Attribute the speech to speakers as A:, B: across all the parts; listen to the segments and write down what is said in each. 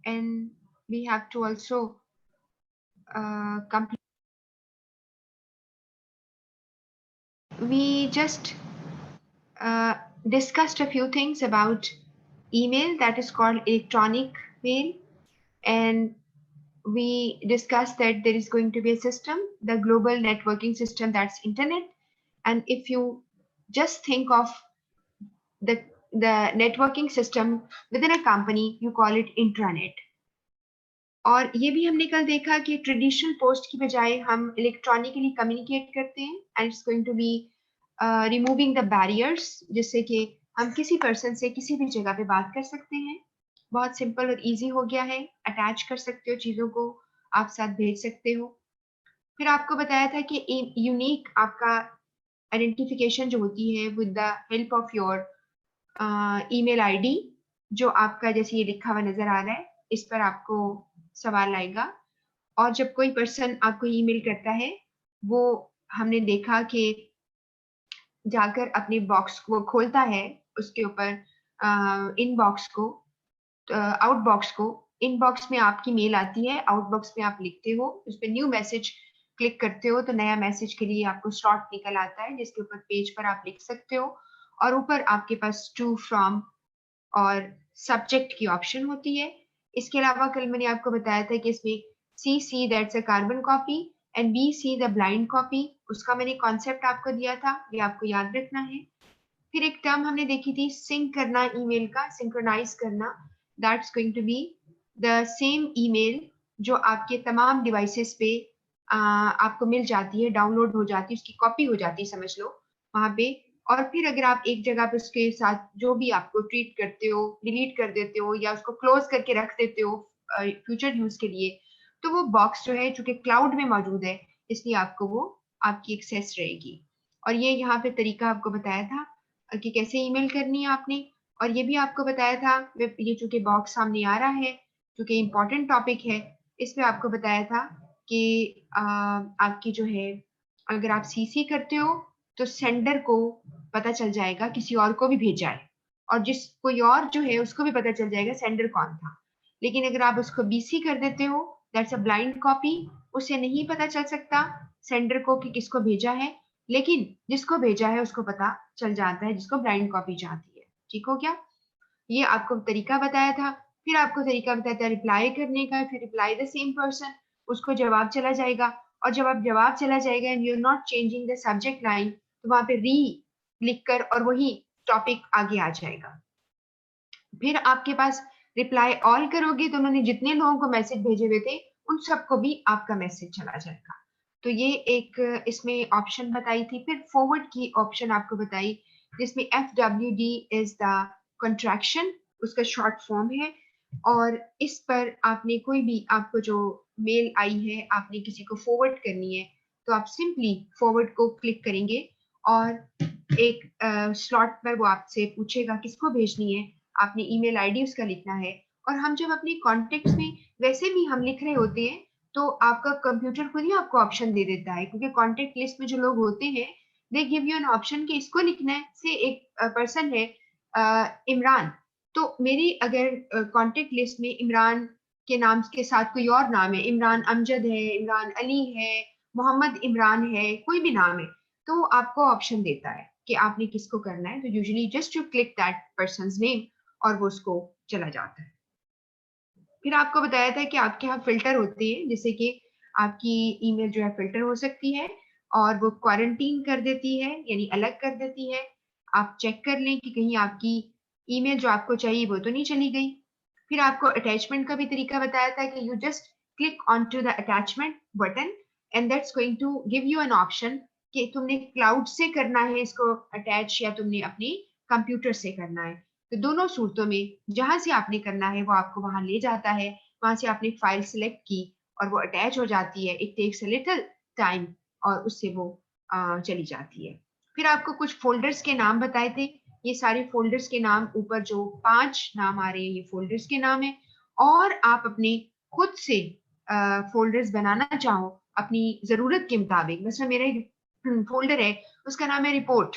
A: and we have to also complete. We just discussed a few things about email, that is called electronic mail, and we discussed that there is going to be a system, the global networking system, that's internet. And if you just think of the networking system within a company, you call it intranet. और ये भी हमने कल देखा कि traditional post की बजाय हम इलेक्ट्रॉनिकली कम्युनिकेट करते हैं, and it's going to be removing the barriers, जिससे कि हम किसी पर्सन से किसी भी जगह पे बात कर सकते हैं। बहुत सिंपल और इजी हो गया है, अटैच कर सकते हो चीजों को, आप साथ भेज सकते हो। फिर आपको बताया था कि यूनिक आपका आइडेंटिफिकेशन जो होती है with the help of your email ID, जो आपका जैसे ये लिखा हुआ नजर आ रहा है, इस पर आपको सवाल आएगा। और जब कोई पर्सन आपको ईमेल करता है, वो हमने देखा कि जाकर अपने बॉक्स को खोलता है, उसके ऊपर इनबॉक्स को, आउटबॉक्स को, इनबॉक्स में आपकी मेल आती है, आउटबॉक्स में आप लिखते हो, उस पर न्यू मैसेज क्लिक करते हो तो नया मैसेज के लिए आपको स्लॉट निकल आता है, जिसके ऊपर पेज पर आप लिख सकते हो, और ऊपर आपके पास टू फ्रॉम और सब्जेक्ट की ऑप्शन होती है। इसके अलावा कल मैंने आपको बताया था कि इसमें CC that's a carbon copy and BC the blind copy, उसका मैंने कॉन्सेप्ट आपको दिया था, ये आपको याद रखना है। फिर एक टर्म हमने देखी थी सिंक करना, ईमेल का सिंक्रोनाइज करना, that's going to be the same email जो आपके तमाम डिवाइसेस पे आपको मिल जाती है, डाउनलोड हो जाती है, उसकी कॉपी हो जाती है समझ लो वहां पे। और फिर अगर आप एक जगह पे उसके साथ जो भी आपको ट्रीट करते हो, डिलीट कर देते हो या उसको क्लोज करके रख देते हो फ्यूचर यूज के लिए, तो वो बॉक्स जो है चूंकि क्लाउड में मौजूद है, इसलिए आपको वो आपकी एक्सेस रहेगी। और ये यहाँ पे तरीका आपको बताया था कि कैसे ईमेल करनी है आपने, और ये भी आपको बताया था, ये चूंकि बॉक्स सामने आ रहा है, चूंकि इम्पोर्टेंट टॉपिक है, इसमें आपको बताया था कि आपकी जो है, अगर आप CC करते हो तो सेंडर को पता चल जाएगा किसी और को भी भेजा है, और जिस कोई और जो है उसको भी पता चल जाएगा सेंडर कौन था। लेकिन अगर आप उसको BC कर देते हो, दैट्स अ ब्लाइंड कॉपी, उसे नहीं पता चल सकता सेंडर को कि किसको भेजा है, लेकिन जिसको भेजा है उसको पता चल जाता है, जिसको ब्लाइंड कॉपी जाती है। ठीक हो गया? ये आपको तरीका बताया था। फिर आपको तरीका बताया था रिप्लाई करने का, फिर रिप्लाई द सेम पर्सन, उसको जवाब चला जाएगा, और जब आप जवाब चला जाएगा and you are not changing the subject line, तो वहां पे री लिखकर और वही टॉपिक आगे आ जाएगा। फिर आपके पास रिप्लाई ऑल करोगे तो उन्होंने जितने लोगों को मैसेज भेजे हुए थे उन सबको भी आपका मैसेज चला जाएगा। तो ये एक इसमें ऑप्शन बताई थी। फिर फॉरवर्ड की ऑप्शन आपको बताई, जिसमें FWD इज द कंट्रैक्शन, उसका शॉर्ट फॉर्म है, और इस पर आपने कोई भी आपको जो मेल आई है आपने किसी को फॉरवर्ड करनी है, तो आप सिंपली फॉरवर्ड को क्लिक करेंगे और एक स्लॉट पर वो आपसे पूछेगा किसको भेजनी है, आपने ईमेल आईडी उसका लिखना है। और हम जब अपने कॉन्टेक्ट्स में वैसे भी हम लिख रहे होते हैं, तो आपका कंप्यूटर खुद ही आपको ऑप्शन दे देता है, क्योंकि कॉन्टेक्ट लिस्ट में जो लोग होते हैं they give you an option कि इसको लिखना है। से एक पर्सन है इमरान, तो मेरी अगर कॉन्टेक्ट लिस्ट में इमरान के नाम के साथ कोई और नाम है, इमरान अमजद है, इमरान अली है, मोहम्मद इमरान है, कोई भी नाम है, तो वो आपको ऑप्शन देता है कि आपने किसको करना है। तो usually just you click that persons name और वो उसको चला जाता है। फिर आपको बताया था कि आपके यहाँ फिल्टर होते हैं, जैसे कि आपकी ईमेल जो है फिल्टर हो सकती है और वो क्वारंटीन कर देती है, यानी अलग कर देती है। आप चेक कर लें कि कहीं आपकी ईमेल जो आपको चाहिए वो तो नहीं चली गई। फिर आपको अटैचमेंट का भी तरीका बताया था कि you just click on to the attachment button and that's going to give you an option कि तुमने क्लाउड से करना है इसको अटैच या तुमने अपने कंप्यूटर से करना है। तो दोनों सूरतों में जहां से आपने करना है वो आपको वहां ले जाता है, वहां से आपने फाइल सिलेक्ट की और वो अटैच हो जाती है। It takes a little time और उससे वो चली जाती है। फिर आपको कुछ फोल्डर्स के नाम बताए थे, ये सारे फोल्डर्स के नाम, ऊपर जो 5 नाम आ रहे हैं ये फोल्डर्स के नाम है। और आप अपने खुद से फोल्डर्स बनाना चाहो अपनी जरूरत के मुताबिक, जैसे मेरा एक फोल्डर है उसका नाम है रिपोर्ट,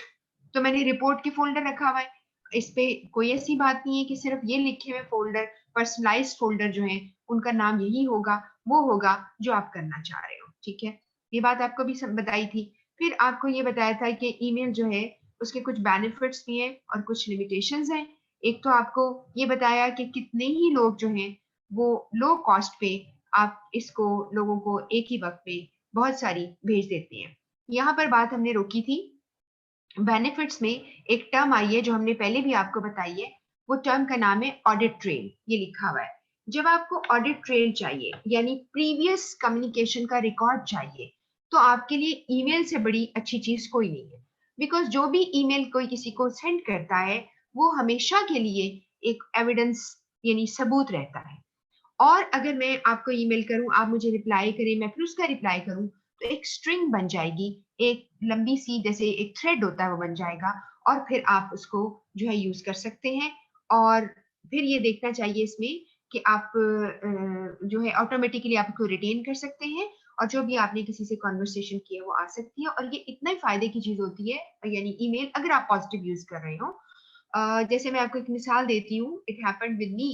A: तो मैंने रिपोर्ट की फोल्डर रखा हुआ है। इस पे कोई ऐसी बात नहीं है कि सिर्फ ये लिखे हुए फोल्डर पर्सनलाइज्ड फोल्डर जो है उनका नाम यही होगा, वो होगा जो आप करना चाह रहे हो। ठीक है, ये बात आपको भी बताई थी। फिर आपको ये बताया था कि ईमेल जो है उसके कुछ बेनिफिट्स भी हैं और कुछ लिमिटेशंस हैं। एक तो आपको ये बताया कि कितने ही लोग जो हैं वो लो कॉस्ट पे आप इसको लोगों को एक ही वक्त पे बहुत सारी भेज देते हैं। यहाँ पर बात हमने रोकी थी। बेनिफिट्स में एक टर्म आई है जो हमने पहले भी आपको बताई है, वो टर्म का नाम है ऑडिट ट्रेल। ये लिखा हुआ है, जब आपको ऑडिट ट्रेल चाहिए यानी प्रीवियस कम्युनिकेशन का रिकॉर्ड चाहिए, तो आपके लिए ईमेल से बड़ी अच्छी चीज कोई नहीं है। बिकॉज जो भी ईमेल कोई किसी को सेंड करता है वो हमेशा के लिए एक एविडेंस यानी सबूत रहता है। और अगर मैं आपको ईमेल करूं, आप मुझे रिप्लाई करें, मैं फिर उसका रिप्लाई करूं, तो एक स्ट्रिंग बन जाएगी, एक लंबी सी जैसे एक थ्रेड होता है वो बन जाएगा, और फिर आप उसको जो है यूज कर सकते हैं। और फिर ये देखना चाहिए इसमें कि आप जो है ऑटोमेटिकली आप उसको रिटेन कर सकते हैं, और जो भी आपने किसी से कॉन्वर्सेशन किया वो आ सकती है। और ये इतना ही फायदे की चीज होती है यानी ईमेल, अगर आप पॉजिटिव यूज कर रहे हो। जैसे मैं आपको एक मिसाल देती हूँ, इट हैपेंड विद मी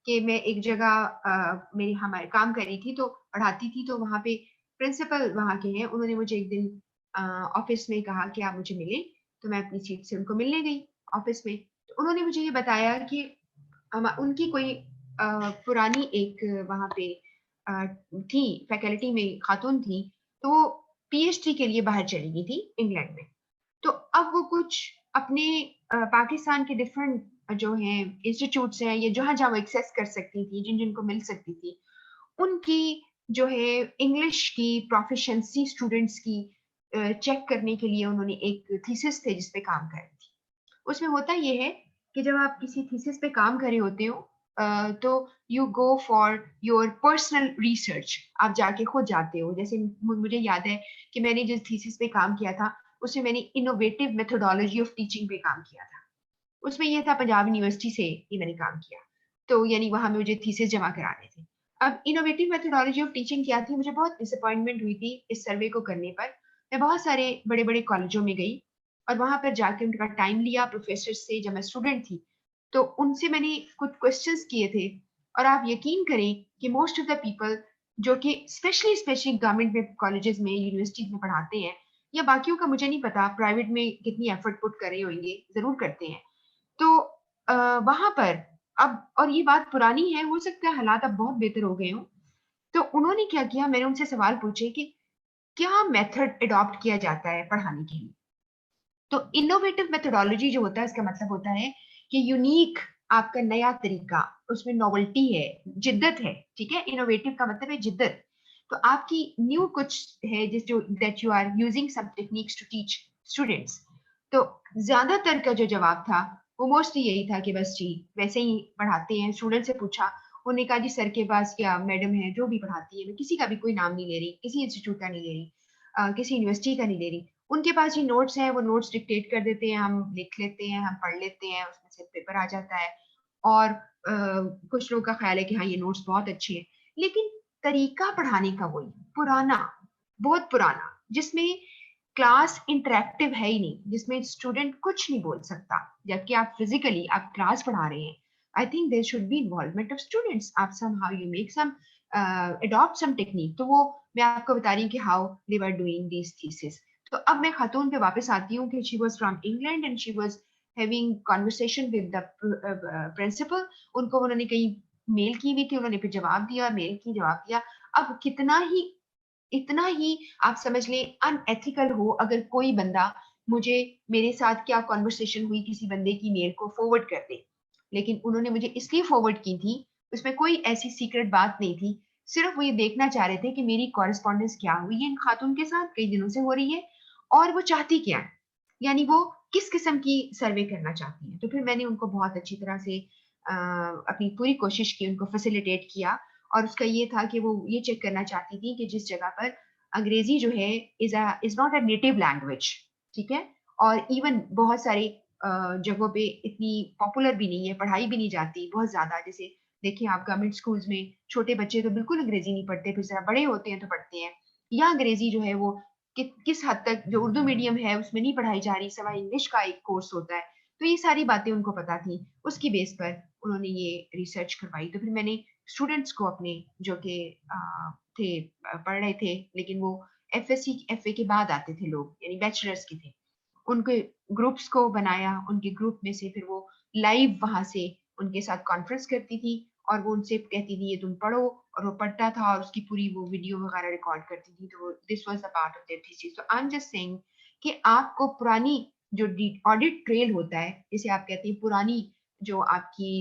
A: कि मैं एक जगह मेरी हमारे काम कर रही थी, तो पढ़ाती थी, तो वहाँ पे प्रिंसिपल वहाँ के हैं, उन्होंने मुझे एक दिन ऑफिस में कहा कि आप मुझे मिलें। तो मैं अपनी सीट से उनको मिलने गई ऑफिस में। तो उन्होंने मुझे ये बताया कि उनकी कोई पुरानी एक वहाँ पे थी फैकल्टी में खातून थी, तो वो पीएचडी के लिए बाहर चली गई थी इंग्लैंड में। तो अब वो कुछ अपने पाकिस्तान के डिफरेंट जो हैं इंस्टीट्यूट्स हैं, या जहाँ जहाँ वो एक्सेस कर सकती थी, जिन जिनको मिल सकती थी, उनकी जो है इंग्लिश की प्रोफिशिएंसी स्टूडेंट्स की चेक करने के लिए उन्होंने एक थीसिस थे जिस पे काम कर रही थी। उसमें होता ये है कि जब आप किसी थीसिस पे काम कर रहे होते हो, तो you go for your personal research, आप जाके खुद जाते हो। जैसे मुझे याद है कि मैंने जिस थीसिस पे काम किया था उसमें मैंने इनोवेटिव मेथोडोलॉजी ऑफ टीचिंग पे काम किया था। उसमें ये था पंजाब यूनिवर्सिटी से ये मैंने काम किया, तो यानी वहां मुझे थीसिस जमा कराने थे। अब इनोवेटिव मेथोडोलॉजी ऑफ टीचिंग क्या थी, मुझे बहुत डिसअपॉइंटमेंट हुई थी इस सर्वे को करने पर। मैं बहुत सारे बड़े बड़े कॉलेजों में गई और वहां पर जाके उनका टाइम लिया प्रोफेसर से, जब मैं स्टूडेंट थी। तो उनसे मैंने कुछ क्वेश्चंस किए थे, और आप यकीन करें कि मोस्ट ऑफ द पीपल जो कि स्पेशली गवर्नमेंट में कॉलेजेस में यूनिवर्सिटीज में पढ़ाते हैं, या बाकियों का मुझे नहीं पता प्राइवेट में कितनी एफर्ट पुट कर रहे होंगे, जरूर करते हैं। तो वहां पर अब, और ये बात पुरानी है, हो सकता है हालात अब बहुत बेहतर हो गए हों। तो उन्होंने क्या किया, मैंने उनसे सवाल पूछे कि क्या मेथड अडॉप्ट किया जाता है पढ़ाने के लिए। तो इनोवेटिव मेथोडोलॉजी जो होता है इसका मतलब होता है कि यूनिक, आपका नया तरीका, उसमें नोवेल्टी है, जिद्दत है। ठीक है, इनोवेटिव का मतलब है जिद्दत। तो आपकी न्यू कुछ है जिस जो that you are using some techniques to teach students. तो ज्यादातर का जो जवाब था वो मोस्टली यही था कि बस जी वैसे ही पढ़ाते हैं। स्टूडेंट से पूछा, उन्होंने कहा जी सर के पास या मैडम है जो भी पढ़ाती है, मैं किसी का भी कोई नाम नहीं ले रही, किसी इंस्टीट्यूट का नहीं ले रही, किसी यूनिवर्सिटी का नहीं ले रही, उनके पास ही नोट्स हैं, वो नोट्स डिक्टेट कर देते हैं, हम लिख लेते हैं, हम पढ़ लेते हैं, उसमें से पेपर आ जाता है। और कुछ लोगों का ख्याल है कि हाँ ये नोट्स बहुत अच्छे हैं, लेकिन तरीका पढ़ाने का वही पुराना, बहुत पुराना, जिसमें क्लास इंटरेक्टिव है ही नहीं, जिसमें स्टूडेंट कुछ नहीं बोल सकता, जबकि आप फिजिकली आप क्लास पढ़ा रहे हैं। I think there should be involvement of students, आप somehow you make some adopt some technique. तो वो मैं आपको बता रही हूँ कि how they were doing these thesis. तो अब मैं खातून पे वापस आती हूँ कि she was from England and she was having conversation with the principal. उनको उन्होंने कहीं मेल की हुई थी, उन्होंने फिर जवाब दिया, मेल की जवाब दिया। अब कितना ही, इतना ही आप समझ लें अनएथिकल हो अगर कोई बंदा मुझे, मेरे साथ क्या कॉन्वर्सेशन हुई किसी बंदे की मेल को फॉरवर्ड कर दे। लेकिन उन्होंने मुझे इसलिए फॉरवर्ड की थी, उसमें कोई ऐसी सीक्रेट बात नहीं थी, सिर्फ वो ये देखना चाह रहे थे कि मेरी कॉरेस्पॉन्डेंस क्या हुई है इन खातून के साथ, कई दिनों से हो रही है, और वो चाहती क्या है, यानी वो किस किस्म की सर्वे करना चाहती है। तो फिर मैंने उनको बहुत अच्छी तरह से अपनी पूरी कोशिश की, उनको फैसिलिटेट किया। और उसका ये था कि वो ये चेक करना चाहती थी कि जिस जगह पर अंग्रेजी जो है is not a native language, ठीक है, और इवन बहुत सारे जगहों पे इतनी पॉपुलर भी नहीं है, पढ़ाई भी नहीं जाती बहुत ज्यादा। जैसे देखिए आप गवर्नमेंट स्कूल्स में छोटे बच्चे तो बिल्कुल अंग्रेजी नहीं पढ़ते, फिर जरा बड़े होते हैं तो पढ़ते हैं। या अंग्रेजी जो है वो किस हद तक जो उर्दू मीडियम है उसमें नहीं पढ़ाई जा रही, सिवाय इंग्लिश का एक कोर्स होता है। तो ये सारी बातें उनको पता थी, उसकी बेस पर उन्होंने ये रिसर्च करवाई। तो फिर मैंने स्टूडेंट्स को अपने जो कि थे पढ़ रहे थे, लेकिन वो एफएससी एफए के बाद आते थे लोग, यानी बैचलर्स के थे, उनके ग्रुप्स को बनाया। उनके ग्रुप में से फिर वो लाइव वहां से उनके साथ कॉन्फ्रेंस करती थी और वो उनसे कहती थी ये तुम पढ़ो, और वो पढ़ता था और उसकी पूरी वो वीडियो वगैरह रिकॉर्ड करती थी। तो this was the part of their thesis. तो आई एम जस्ट सेइंग कि आपको पुरानी जो ऑडिट ट्रेल होता है, जिसे आप कहते हैं पुरानी जो आपकी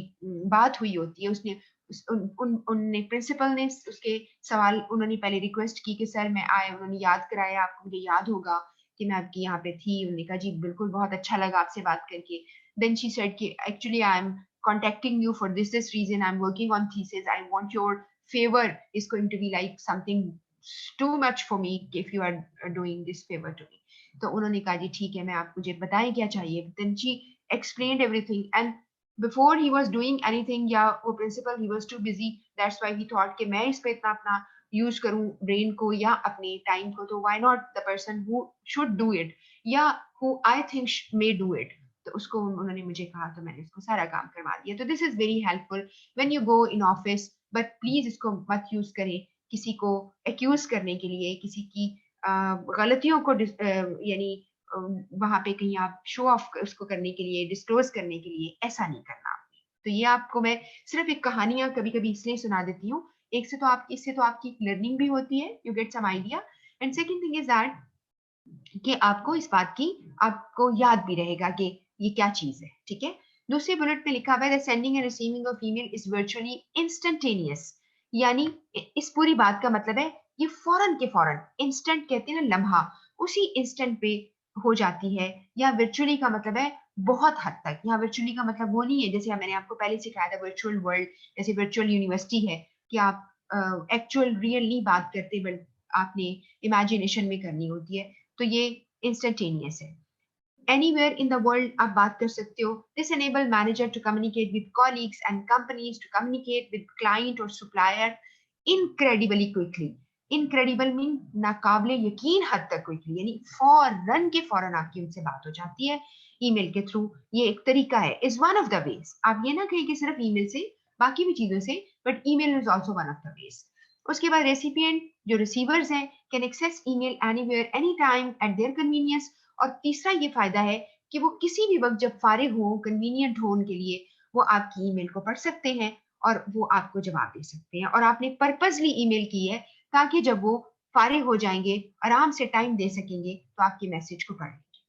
A: बात हुई होती है, उसने उनने प्रिंसिपल ने उसके सवाल, उन्होंने पहले रिक्वेस्ट की कि सर मैं आए, उन्होंने याद कराया, आपको मुझे याद होगा कि मैं आपकी यहाँ पे थी। उन्होंने कहा जी बिल्कुल, बहुत अच्छा लगा आपसे बात करके। देन शी सेड कि actually I am contacting you for this reason, I'm working on thesis, I want your favor is going to be like something too much for me if you are doing this favor to me. तो उन्होंने कहा जी ठीक है, मैं आप मुझे बताएं क्या चाहिए। then she explained everything, and before he was doing anything, या वो principal he was too busy, that's why he thought कि मैं इस पे इतना अपना यूज करूं ब्रेन को या अपने टाइम को, तो why not the person who should do it या who I think may do it. तो उसको उन्होंने मुझे कहा, तो मैंने उसको सारा काम करवा दिया। तो this is very helpful when you go in office, but please इसको मत यूज करें किसी को एक्यूज करने के लिए, किसी की गलतियों को यानी वहां पे कहीं आप शो ऑफ उसको करने के लिए, डिस्क्लोज करने के लिए, ऐसा नहीं करना आपने। तो ये आपको मैं सिर्फ एक कहानियां कभी कभी इसलिए सुना देती हूँ, एक से तो आप इससे तो आपकी लर्निंग भी होती है, you get some idea, and second thing is that कि आपको इस बात की आपको याद भी रहेगा कि ये क्या चीज है। ठीक है, दूसरे बुलेट पे लिखा हुआ है sending end receiving of email is virtually instantaneous, यानी इस पूरी बात का मतलब है ये फौरन के फौरन, इंस्टेंट कहते हैं ना लम्हा, उसी इंस्टेंट पे हो जाती है। या वर्चुअली का मतलब है बहुत हद तक। यहाँ वर्चुअली का मतलब वो नहीं है जैसे मैंने आपको पहले सिखाया था वर्चुअल वर्ल्ड, जैसे वर्चुअल यूनिवर्सिटी है कि आप एक्चुअल रियल नहीं बात करते, बट आपने इमेजिनेशन में करनी होती है। तो ये इंस्टेंटेनियस है। एनीवेयर इन द वर्ल्ड आप बात कर सकते हो। This enable manager to communicate with colleagues and companies, to communicate with client और supplier incredibly quickly. Incredible mean नाकाबिले यकीन हद तक क्विकली, यानी फौरन के फौरन आपकी उनसे बात हो जाती है ईमेल के थ्रू। ये एक तरीका है, is one of the veg. आप ये ना कहें कि सिर्फ ईमेल से, बाकी भी चीजों से, but email is also one of the ways. उसके बाद रेसिपिएंट जो रिसीवर्स हैं can access email anywhere any time at their convenience. और तीसरा ये फायदा है कि वो किसी भी वक्त जब फारिग हो, कन्वीनियंट हो उनके लिए, वो आपकी ईमेल को पढ़ सकते हैं और वो आपको जवाब दे सकते हैं। और आपने पर्पसली ईमेल की है ताकि जब वो फारिग हो जाएंगे, आराम से टाइम दे सकेंगे, तो आपके मैसेज को पढ़ लेंगे।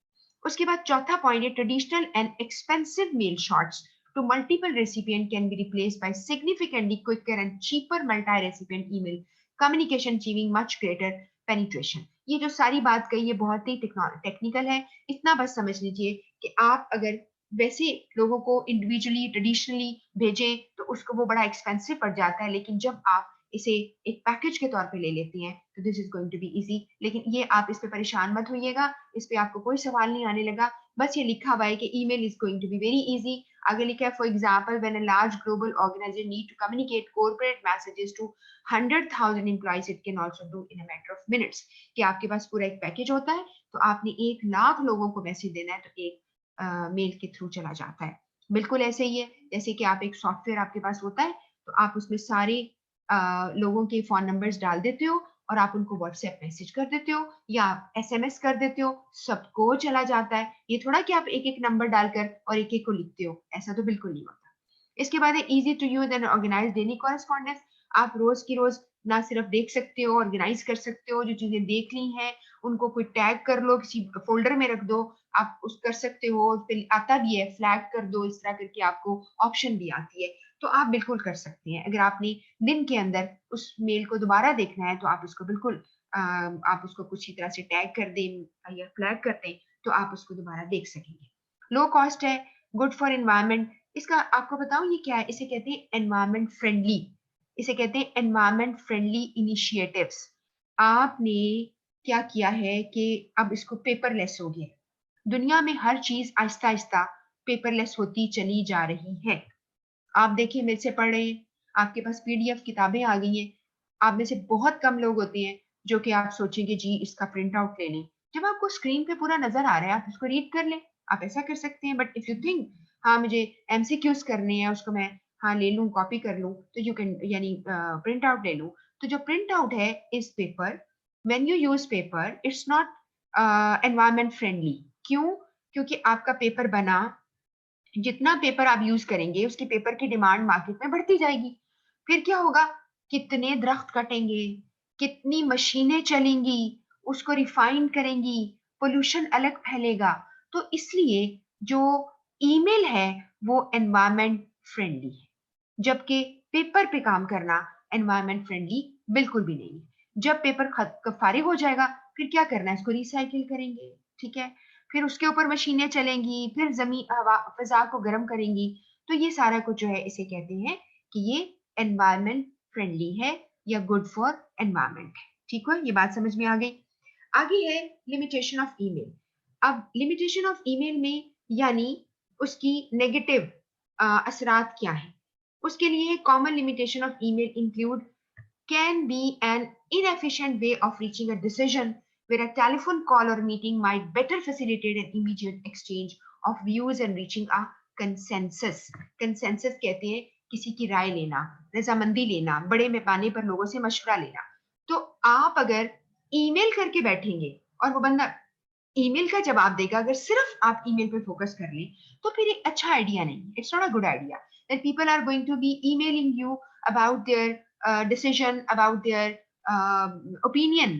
A: उसके बाद चौथा पॉइंट है traditional and expensive mail shots to multiple recipient can be replaced by significantly quicker and cheaper multi-recipient email communication achieving much greater penetration। ये जो सारी बात कही ये बहुत ही टेक्निकल है, इतना बस समझ लीजिए कि आप अगर वैसे लोगों को इंडिविजुअली ट्रेडिशनली भेजें तो उसको वो बड़ा एक्सपेंसिव पड़ जाता है, लेकिन जब आप इसे एक पैकेज के तौर पे ले लेती हैं तो this is going to be easy. लेकिन ये आप इस पे परेशान मत होइएगा, इस पे आपको कोई सवाल नहीं आने लगा। बस ये लिखा हुआ है कि email is going to be very easy. आगे लिखा है for example when a large global organisation need to communicate corporate messages to 100,000 employees it can also do in a matter of minutes. कि आपके पास पूरा एक पैकेज होता है, तो आपने 1 लाख लोगों को मैसेज देना है, तो एक मेल के थ्रू चला जाता है। बिल्कुल ऐसे ही है जैसे कि आप एक सॉफ्टवेयर आपके पास होता है, तो आप उसमें सारे लोगों के फोन नंबर्स डाल देते हो और आप उनको व्हाट्सएप मैसेज कर देते हो या एसएमएस कर देते हो, सबको चला जाता है। ये थोड़ा कि आप एक एक नंबर डालकर और एक एक को लिखते हो, ऐसा तो बिल्कुल नहीं होता। इसके बाद है easy to use and organise daily correspondence. आप रोज की रोज ना सिर्फ देख सकते हो, ऑर्गेनाइज कर सकते हो, जो चीजें देख ली हैं उनको कोई टैग कर लो, किसी फोल्डर में रख दो, आप उस कर सकते हो। उस पे आता भी है फ्लैग कर दो, इस तरह करके आपको ऑप्शन भी आती है, तो आप बिल्कुल कर सकते हैं। अगर आपने दिन के अंदर उस मेल को दोबारा देखना है तो आप उसको बिल्कुल आप उसको कुछ ही तरह से टैग कर दें या फ्लैग कर दें, तो आप उसको दोबारा देख सकेंगे। लो कॉस्ट है, गुड फॉर एनवायरमेंट। इसका आपको बताऊं ये क्या है, इसे कहते हैं एनवायरमेंट फ्रेंडली। इसे कहते हैं एनवायरमेंट फ्रेंडली इनिशिएटिव्स। आपने क्या किया है कि अब इसको पेपरलेस हो गया। दुनिया में हर चीज आहिस्ता आहिस्ता पेपरलेस होती चली जा रही है। आप देखिए मेरे से पढ़ रहे हैं, आपके पास पीडीएफ किताबें आ गई हैं। आप में से बहुत कम लोग होते हैं जो कि आप सोचेंगे जी इसका प्रिंट आउट ले लें। जब आपको स्क्रीन पे पूरा नजर आ रहा है आप इसको रीड कर लें, आप ऐसा कर सकते हैं। बट इफ यू थिंक हाँ मुझे एमसीक्यूज करने हैं, उसको मैं हाँ ले लूँ, कॉपी कर लूँ, तो यू कैन, यानी प्रिंट आउट ले लूँ। तो जो प्रिंट आउट है इस paper, when you use paper it's not environment friendly. क्यों? क्योंकि आपका पेपर बना, जितना पेपर आप यूज करेंगे उसकी पेपर की डिमांड मार्केट में बढ़ती जाएगी। फिर क्या होगा? कितने दरख्त कटेंगे, कितनी मशीनें चलेंगी, उसको रिफाइन करेंगी, पोल्यूशन अलग फैलेगा। तो इसलिए जो ईमेल है वो एनवायरमेंट फ्रेंडली है, जबकि पेपर पे काम करना एनवायरमेंट फ्रेंडली बिल्कुल भी नहीं है। जब पेपर फारिग हो जाएगा फिर क्या करना है? इसको रिसाइकिल करेंगे, ठीक है, फिर उसके ऊपर मशीनें चलेंगी, फिर जमीन हवा फिजा को गर्म करेंगी। तो ये सारा कुछ जो है इसे कहते हैं कि ये एनवायरमेंट फ्रेंडली है या गुड फॉर एनवायरमेंट है। ठीक है, ये बात समझ में आ गई। आगे है लिमिटेशन ऑफ ईमेल। अब लिमिटेशन ऑफ ईमेल में यानी उसकी नेगेटिव असरात क्या है, उसके लिए common limitation of email include can be an inefficient way of reaching a decision where a telephone call or meeting might better facilitate an immediate exchange of views and reaching a consensus. Consensus कहते हैं किसी की राय लेना, रजामंदी लेना, बड़े पैमाने पर लोगों से मशवरा लेना। तो आप अगर ईमेल करके बैठेंगे और वो बंदा ईमेल का जवाब देगा, अगर सिर्फ आप ईमेल पे फोकस कर लें तो फिर एक अच्छा आइडिया नहीं, it's not a good idea that people are going to be emailing you about their decision, about their opinion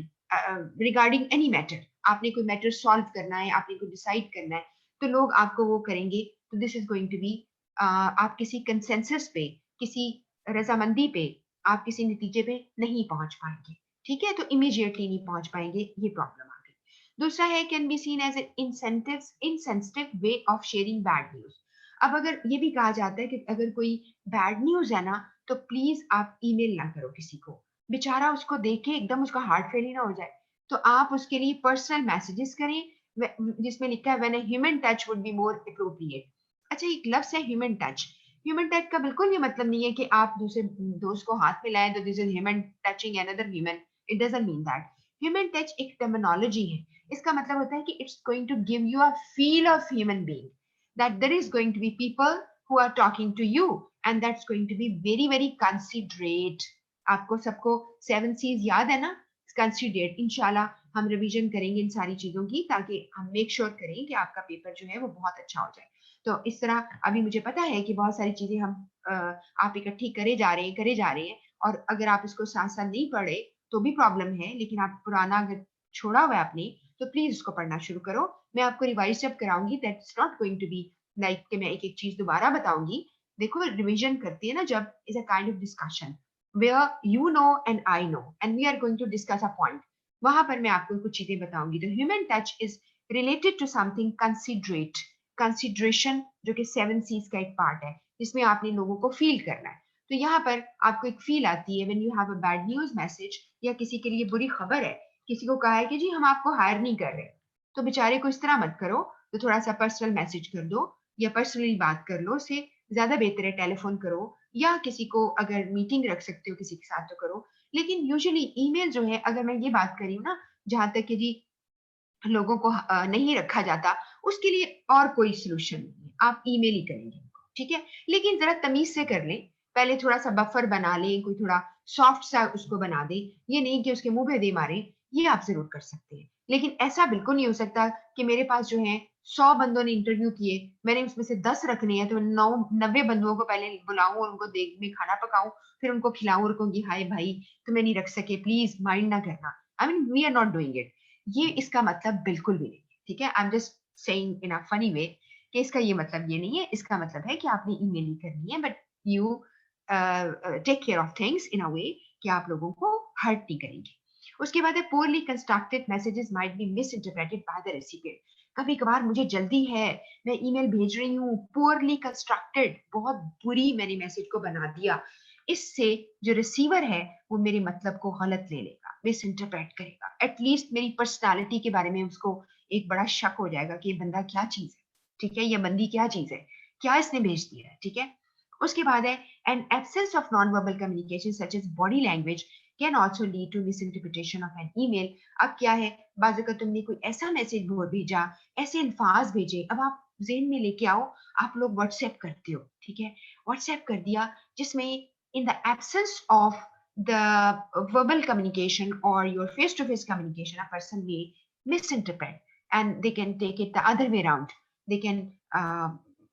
A: regarding any matter. आपने कोई मैटर सॉल्व करना है, आपने कोई डिसाइड करना है, तो लोग आपको वो करेंगे। तो this is going to be, आप किसी कंसेंसस पे, किसी रजामंदी पे, आप किसी नतीजे पे नहीं पहुंच पाएंगे। ठीक है, तो इमीडिएटली नहीं पहुंच पाएंगे, ये प्रॉब्लम आ गई। दूसरा है can be seen as an insensitive way of sharing bad news. अब अगर ये भी कहा जाता है कि अगर कोई बैड न्यूज है ना, तो प्लीज आप ईमेल ना करो किसी को, बेचारा उसको देख के एकदम उसका हार्ट फेल ही ना हो जाए। तो आप उसके लिए पर्सनल मैसेजेस करें जिसमें लिखा है when a human touch would be more appropriate. अच्छा, एक लफ्ज है ह्यूमन टच। ह्यूमन टच का बिल्कुल ये मतलब नहीं है कि आप दूसरे दोस्त को हाथ में लाएं तो this is human touching another human. It doesn't mean that. Human touch एक टर्मिनोलॉजी है। इसका मतलब होता है कि it's going to give you a feel of human being, that there is going to be people who are talking to you and that's going to be very very considerate। आपको सबको 7 C's याद है ना? Considerate. इंशाल्लाह हम revision करेंगे इन सारी चीजों की ताकि हम मेक श्योर करें कि आपका पेपर जो है वो बहुत अच्छा हो जाए। तो इस तरह अभी मुझे पता है कि बहुत सारी चीजें हम आप इकट्ठी करे जा रहे हैं और अगर आप इसको साथ साथ नहीं पढ़े तो भी प्रॉब्लम है, लेकिन आप पुराना अगर छोड़ा हुआ है आपने तो प्लीज उसको पढ़ना शुरू करो। मैं आपको रिवाइज जब कराऊंगी that's not going to be like कि मैं एक एक चीज दोबारा बताऊंगी। देखो, रिवीजन करती है ना जब, is a kind of discussion where you know and I know and we are going to discuss a point। वहां पर मैं आपको कुछ चीजें बताऊंगी। तो human touch is related to something considerate. Consideration जो कि 7 C's का एक पार्ट है जिसमें आपने लोगों को फील करना है। तो यहाँ पर आपको एक फील आती है when you have a bad news message या किसी के लिए बुरी खबर है, किसी को कहा है कि जी हम आपको हायर नहीं कर रहे, तो बेचारे को इस तरह मत करो, तो थोड़ा सा पर्सनल मैसेज कर दो या पर्सनली बात कर लो, उससे ज्यादा बेहतर है टेलीफोन करो या किसी को अगर मीटिंग रख सकते हो किसी के साथ तो करो। लेकिन यूजुअली ईमेल जो है, अगर मैं ये बात करी हूँ ना, जहां तक कि जी लोगों को नहीं रखा जाता, उसके लिए और कोई सोल्यूशन नहीं है, आप ईमेल ही करेंगे। ठीक है, लेकिन जरा तमीज से कर लें, पहले थोड़ा सा बफर बना लें, कोई थोड़ा सॉफ्ट सा उसको बना दे, ये नहीं कि उसके मुंह पे दे मारे। ये आप जरूर कर सकते हैं, लेकिन ऐसा बिल्कुल नहीं हो सकता कि मेरे पास जो है 100 बंदों ने इंटरव्यू किए, मैंने उसमें से 10 रखने हैं तो 90 बंदुओं को पहले बुलाऊं और उनको देख में खाना पकाऊं, फिर उनको खिलाऊं और कहूंगी हाय भाई तुम्हें नहीं रख सके, प्लीज माइंड ना करना। I mean we are not doing it. ये इसका मतलब बिल्कुल भी नहीं। ठीक है, I am just saying in a funny way कि इसका ये मतलब ये नहीं है। इसका मतलब है कि आपने ईमेल ही करनी है, but you take care of things in a way कि आप लोगों को हर्ट नहीं करेंगे। उसके बाद है poorly constructed messages might be miss interpreted by the recipient. कभी कभार मुझे जल्दी है, मैं ईमेल भेज रही हूँ, पोरली कंस्ट्रक्टेड, बहुत बुरी मैंने मैसेज को बना दिया, इससे जो रिसीवर है वो मेरे मतलब को गलत ले लेगा, मिस इंटरप्रेट करेगा, एटलीस्ट मेरी पर्सनालिटी के बारे में उसको एक बड़ा शक हो जाएगा कि ये बंदा क्या चीज है, ठीक है, ये बंदी क्या चीज है, क्या इसने भेज दिया है। ठीक है, उसके बाद है an absence of non verbal communication such as body language can also lead to misinterpretation of an email. अब क्या है, बाज़ अगर तुमने कोई ऐसा मैसेज भेजा, ऐसे अल्फाज भेजे, अब आप जेन में लेके आओ, आप लोग व्हाट्सएप करते हो, ठीक है, व्हाट्सएप कर दिया, जिसमें in the absence of the verbal communication or your face to face communication, a person may misinterpret and they can take it the other way around. They can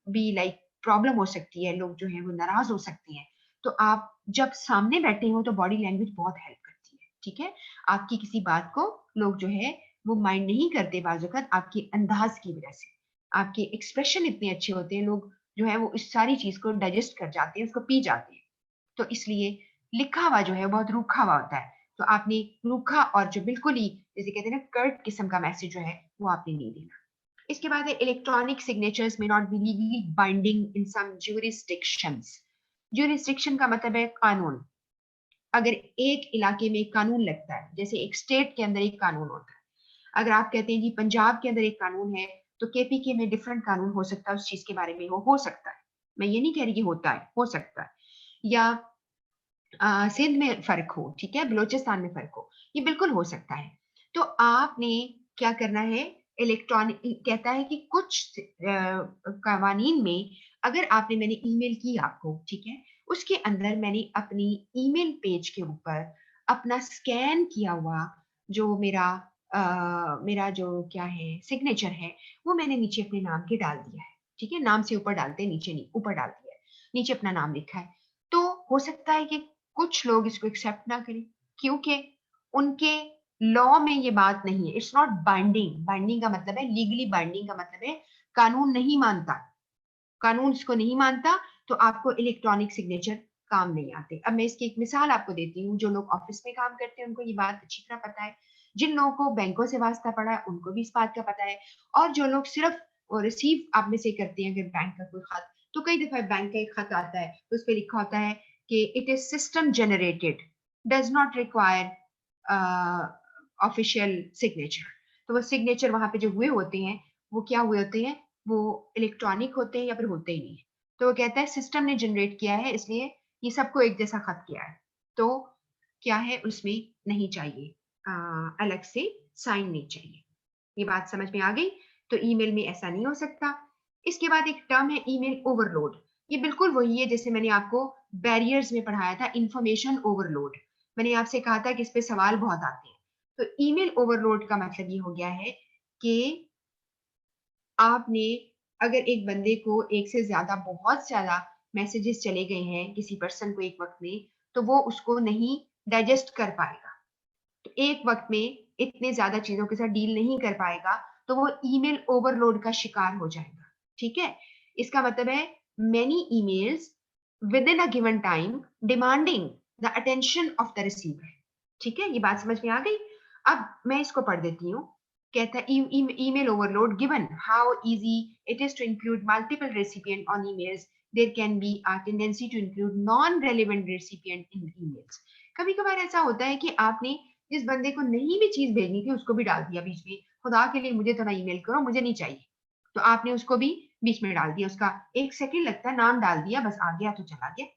A: be like problem हो सकती है, लोग जो है वो नाराज हो सकते हैं। तो आप जब सामने बैठे हो तो बॉडी लैंग्वेज बहुत हेल्प करती है, ठीक है। आपकी किसी बात को लोग जो है वो माइंड नहीं करते बाज़ वक़्त आपके अंदाज की वजह से, आपके एक्सप्रेशन इतने अच्छे होते हैं, लोग जो है वो इस सारी चीज को डाइजेस्ट कर जाते हैं, उसको पी जाते हैं। तो इसलिए लिखा हुआ जो है बहुत रूखा हुआ होता है, तो आपने रूखा और जो बिल्कुल ही जैसे कहते हैं ना कर्ट किस्म का मैसेज जो है वो आपने नहीं देना। इसके बाद है इलेक्ट्रॉनिक सिग्नेचर्स में not be legally binding in some jurisdictions. Jurisdiction का मतलब है कानून। अगर एक इलाके में एक कानून लगता है, जैसे एक स्टेट के अंदर एक कानून होता है, अगर आप कहते हैं जी पंजाब के अंदर एक कानून है तो केपीके में डिफरेंट कानून हो सकता है, उस चीज के बारे में हो सकता है, मैं ये नहीं कह रही कि होता है, हो सकता है, या सिंध में फर्क हो, ठीक है, बलोचिस्तान में फर्क हो, ये बिल्कुल हो सकता है। तो आपने क्या करना है, इलेक्ट्रॉनिक कहता है कि कुछ कवानीन में अगर आपने मैंने ईमेल की आपको, ठीक है, उसके अंदर मैंने अपनी ईमेल पेज के ऊपर अपना स्कैन किया हुआ जो मेरा जो क्या है सिग्नेचर है वो मैंने नीचे अपने नाम के डाल दिया है, ठीक है, नाम से ऊपर डालते हैं, नीचे नहीं, ऊपर डाल दिया है, नीचे अपना नाम लिखा है। तो हो सकता है कि कुछ लोग इसको एक्सेप्ट ना करें, क्योंकि उनके लॉ में ये बात नहीं है, इट्स नॉट बाइंडिंग। बाइंडिंग का मतलब है लीगली, बाइंडिंग का मतलब है कानून नहीं मानता, कानून इसको नहीं मानता, तो आपको इलेक्ट्रॉनिक सिग्नेचर काम नहीं आते। अब मैं इसकी एक मिसाल आपको देती हूँ, जो लोग ऑफिस में काम करते हैं उनको ये बात अच्छी तरह पता है, जिन लोगों को बैंकों से वास्ता पड़ा है उनको भी इस बात का पता है, और जो लोग सिर्फ रिसीव आप में से करते हैं अगर बैंक का कोई खत, तो कई दफा बैंक का एक खत आता है तो उस पर लिखा होता है कि it is system generated, does not require official signature. तो वो सिग्नेचर वहां पे जो हुए होते हैं वो क्या हुए होते हैं, वो इलेक्ट्रॉनिक होते हैं या फिर होते ही नहीं। तो वो कहता है सिस्टम ने जनरेट किया है इसलिए ये सबको एक जैसा खत किया है, तो क्या है उसमें नहीं चाहिए, अलग से साइन नहीं चाहिए। ये बात समझ में आ गई। तो ईमेल में ऐसा नहीं हो सकता। इसके बाद एक टर्म है ईमेल ओवरलोड। ये बिल्कुल वही है जैसे मैंने आपको बैरियर्स में पढ़ाया था, इंफॉर्मेशन ओवरलोड। मैंने आपसे कहा था कि इस पे सवाल बहुत आते हैं। तो ईमेल ओवरलोड का मतलब ये हो गया है कि आपने अगर एक बंदे को एक से ज्यादा बहुत ज्यादा मैसेजेस चले गए हैं किसी पर्सन को एक वक्त में, तो वो उसको नहीं डाइजेस्ट कर पाएगा, तो एक वक्त में इतने ज्यादा चीजों के साथ डील नहीं कर पाएगा, तो वो ईमेल ओवरलोड का शिकार हो जाएगा, ठीक है। इसका मतलब है many emails with in a given time demanding the attention of the receiver, ठीक है, ये बात समझ में आ गई। अब मैं इसको पढ़ देती हूँ। कहता है email overload given how easy it is to include multiple recipient on emails, there can be a tendency to include non-relevant recipient in emails। कभी कभार ऐसा होता है कि आपने जिस बंदे को नहीं भी चीज भेजनी थी उसको भी डाल दिया बीच में, खुदा के लिए मुझे तो ना ईमेल करो, मुझे नहीं चाहिए, तो आपने उसको भी बीच में डाल दिया, उसका एक सेकंड लगता है, नाम डाल दिया, बस आ गया तो चला गया।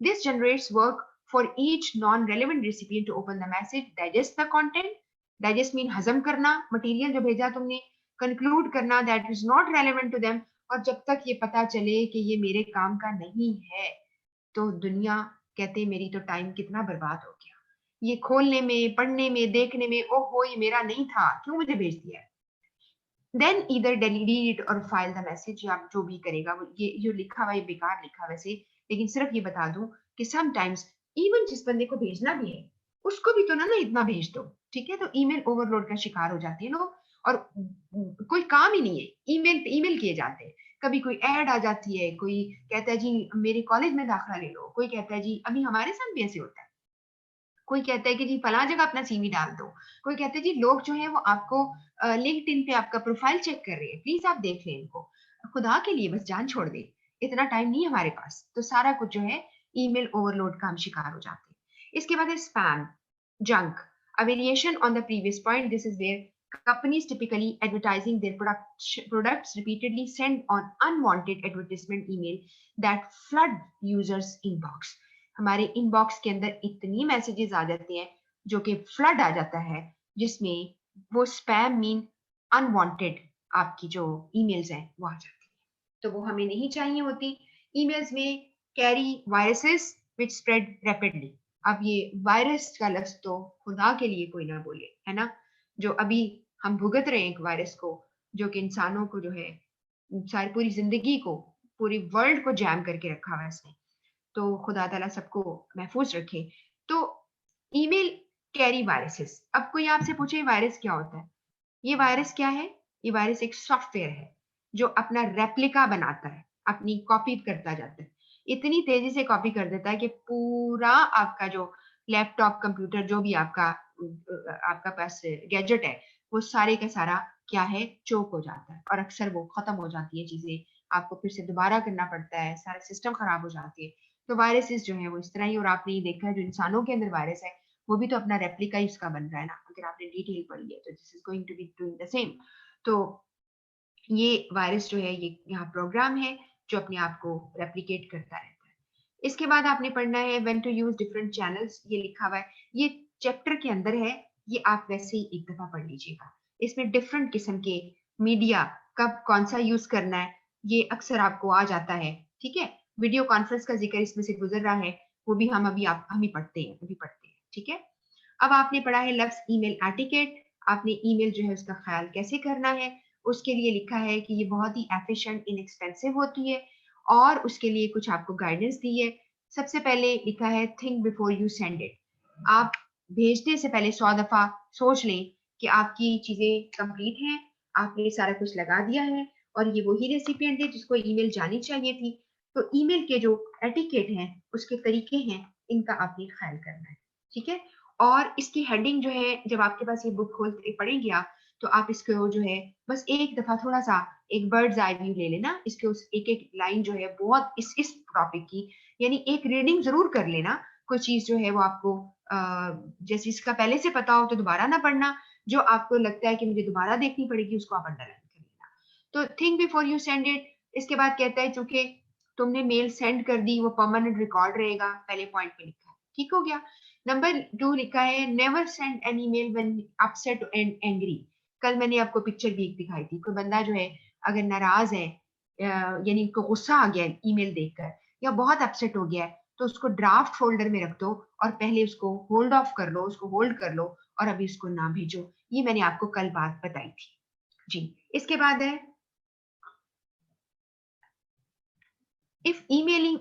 A: This generates work for each non-relevant recipient to open the message, digest the content. Digest mean हजम करना मटेरियल जो भेजा तुमने, conclude करना that is not relevant to them, और जब तक ये पता चले कि ये मेरे काम का नहीं है, तो दुनिया कहते मेरी तो टाइम कितना बर्बाद हो गया, ये खोलने में, पढ़ने में, देखने में, ओहो ये मेरा नहीं था, क्यों मुझे भेज दिया है। देन इधर डिलीट और फाइल द मैसेज, या जो भी करेगा वो, ये जो लिखा हुआ ये बेकार लिखा वैसे, लेकिन सिर्फ ये बता दूं कि समटाइम्स इवन जिस बंदे को भेजना भी है उसको भी तो ना इतना भेज दो, ठीक है। तो ईमेल ओवरलोड का शिकार हो जाते हैं लोग, और कोई काम ही नहीं है, ईमेल पे ईमेल किए जाते हैं। कभी कोई ऐड आ जाती है, कोई कहता है जी मेरे कॉलेज में दाखिला ले लो, कोई कहता है जी, अभी हमारे साथ भी ऐसे होता है, कोई कहता है कि जी फला जगह अपना सीवी डाल दो, कोई कहता है जी लोग जो है वो आपको लिंक्डइन पे आपका प्रोफाइल चेक कर रहे हैं, प्लीज आप देख लें इनको, खुदा के लिए बस जान छोड़ दे, इतना टाइम नहीं है हमारे पास। तो सारा कुछ जो है ईमेल ओवरलोड का हम शिकार हो जाते हैं। इसके बाद है spam, junk, a variation on the previous point. This is where companies typically advertising their products repeatedly send on unwanted advertisement email that flood users inbox. हमारे इनबॉक्स के अंदर इतनी मैसेजेस आ जाते हैं जो कि फ्लड आ जाता है, जिसमें वो स्पैम मीन अनवांटेड आपकी जो ईमेल्स हैं वो आ जाती है। तो वो हमें नहीं चाहिए होती। ईमेल्स में कैरी वायरसेस विच स्प्रेड रैपिडली। अब ये वायरस का लफ्ज तो खुदा के लिए कोई ना बोले, है ना। जो अभी हम भुगत रहे हैं एक वायरस को, जो कि इंसानों को जो है सारी पूरी जिंदगी को, पूरी वर्ल्ड को जैम करके रखा हुआ है इसने। तो खुदा ताला सबको महफूज रखे। तो ईमेल कैरी वायरसेस। अब कोई आपसे पूछे वायरस क्या होता है, ये वायरस क्या है? ये वायरस एक सॉफ्टवेयर है जो अपना रेप्लिका बनाता है, अपनी कॉपी करता जाता है, इतनी तेजी से कॉपी कर देता है कि पूरा आपका जो लैपटॉप कंप्यूटर जो भी आपका पास गैजेट है, वो सारे का सारा क्या है, चोक हो जाता है और अक्सर वो खत्म हो जाती है चीजें, आपको फिर से दोबारा करना पड़ता है, सारा सिस्टम खराब हो जाती है। तो वायरसेस जो है वो इस तरह ही, और आपने ये देखा है जो इंसानों के अंदर वायरस है वो भी तो अपना रेप्लिका ही उसका बन रहा है ना, अगर आपने डिटेल पढ़ी है तो this is going to be doing the same. तो ये वायरस जो है ये यहाँ प्रोग्राम है जो अपने आप को रेप्लिकेट करता रहता है। इसके बाद आपने पढ़ना है when to use different channels, ये लिखा हुआ है, ये चैप्टर के अंदर है, ये आप वैसे ही एक दफा पढ़ लीजिएगा। इसमें डिफरेंट किस्म के मीडिया कब कौन सा यूज करना है ये अक्सर आपको आ जाता है, ठीक है। वीडियो कॉन्फ्रेंस का जिक्र इसमें से गुजर रहा है, वो भी हम ही पढ़ते हैं, ठीक है। अब आपने पढ़ा है लफ्ज ईमेल एटिकेट, आपने ईमेल जो है उसका ख्याल कैसे करना है, उसके लिए लिखा है कि ये बहुत ही एफिशिएंट इनएक्सपेंसिव होती है, और उसके लिए कुछ आपको गाइडेंस दी है। सबसे पहले लिखा है think before you send it. आप भेजने से पहले 100 दफा सोच लें कि आपकी चीजें कंप्लीट हैं, आपने सारा कुछ लगा दिया है, और ये वही रेसिपिएंट है जिसको ईमेल जानी चाहिए थी। तो ईमेल के जो एटिकेट हैं, उसके तरीके हैं, इनका आपने ख्याल करना है, ठीक है। और इसकी हेडिंग जो है, जब आपके पास ये बुक खोल के पढ़ेंगे आप, तो आप इसको जो है बस एक दफा थोड़ा सा एक बर्ड्स आई व्यू ले लेना, इसके उस एक एक लाइन जो है बहुत इस टॉपिक की, यानी एक रीडिंग जरूर कर लेना। कोई चीज जो है वो आपको जैसे इसका पहले से पता हो तो दोबारा ना पढ़ना, जो आपको लगता है कि मुझे दोबारा देखनी पड़ेगी उसको आप अंडरलाइन कर लेना। तो think before you send it. इसके बाद कहता है चूंकि तुमने मेल सेंड कर दी वो परमानेंट रिकॉर्ड रहेगा, पहले पॉइंट में लिखा है, ठीक हो गया। नंबर 2 लिखा है never send an email when upset and angry. कल मैंने आपको पिक्चर भी एक दिखाई थी, कोई बंदा जो है अगर नाराज है, यानी उनको गुस्सा आ गया ईमेल देखकर या बहुत अपसेट हो गया है, तो उसको ड्राफ्ट फोल्डर में रख दो और पहले उसको होल्ड ऑफ कर लो, उसको होल्ड कर लो और अभी उसको ना भेजो। ये मैंने आपको कल बात बताई थी जी। इसके बाद है if emailing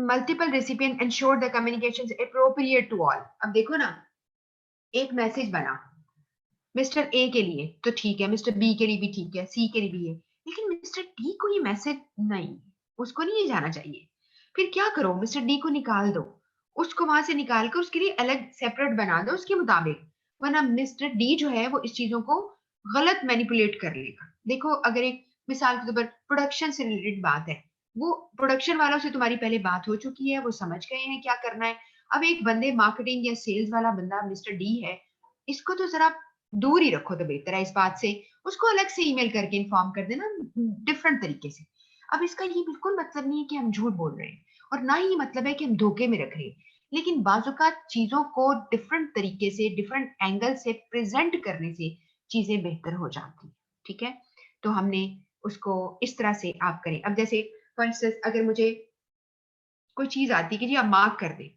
A: multiple recipient ensure the communication is appropriate to all। अब देखो ना, एक मैसेज बना मिस्टर ए के लिए तो ठीक है, मिस्टर बी के लिए भी ठीक है, सी के लिए भी है, लेकिन मिस्टर डी को ये मैसेज नहीं, उसको नहीं जाना चाहिए। फिर क्या करो, मिस्टर डी को निकाल दो, उसको वहां से निकाल कर उसके लिए अलग सेपरेट बना दो उसके मुताबिक, वरना मिस्टर डी जो है वो इस चीजों को गलत मैनिपुलेट कर लेगा। देखो अगर एक मिसाल के तौर पर प्रोडक्शन से रिलेटेड बात है, वो प्रोडक्शन वालों से तुम्हारी पहले बात हो चुकी है, वो समझ गए हैं क्या करना है। अब एक बंदे मार्केटिंग या सेल्स वाला बंदा मिस्टर डी है, इसको तो जरा दूर ही रखो तो बेहतर है इस बात से, उसको अलग से ईमेल करके इन्फॉर्म कर देना डिफरेंट तरीके से। अब इसका ये बिल्कुल मतलब नहीं है कि हम झूठ बोल रहे हैं, और ना ही मतलब है कि हम धोखे में रख रहे हैं, लेकिन बाजुका चीजों को डिफरेंट तरीके से डिफरेंट एंगल से प्रेजेंट करने से चीजें बेहतर हो जाती हैं, ठीक है। तो हमने उसको इस तरह से आप करें। अब जैसे फॉर इंस्टेंस अगर मुझे कोई चीज आती है कि जी आप मार्क कर दें,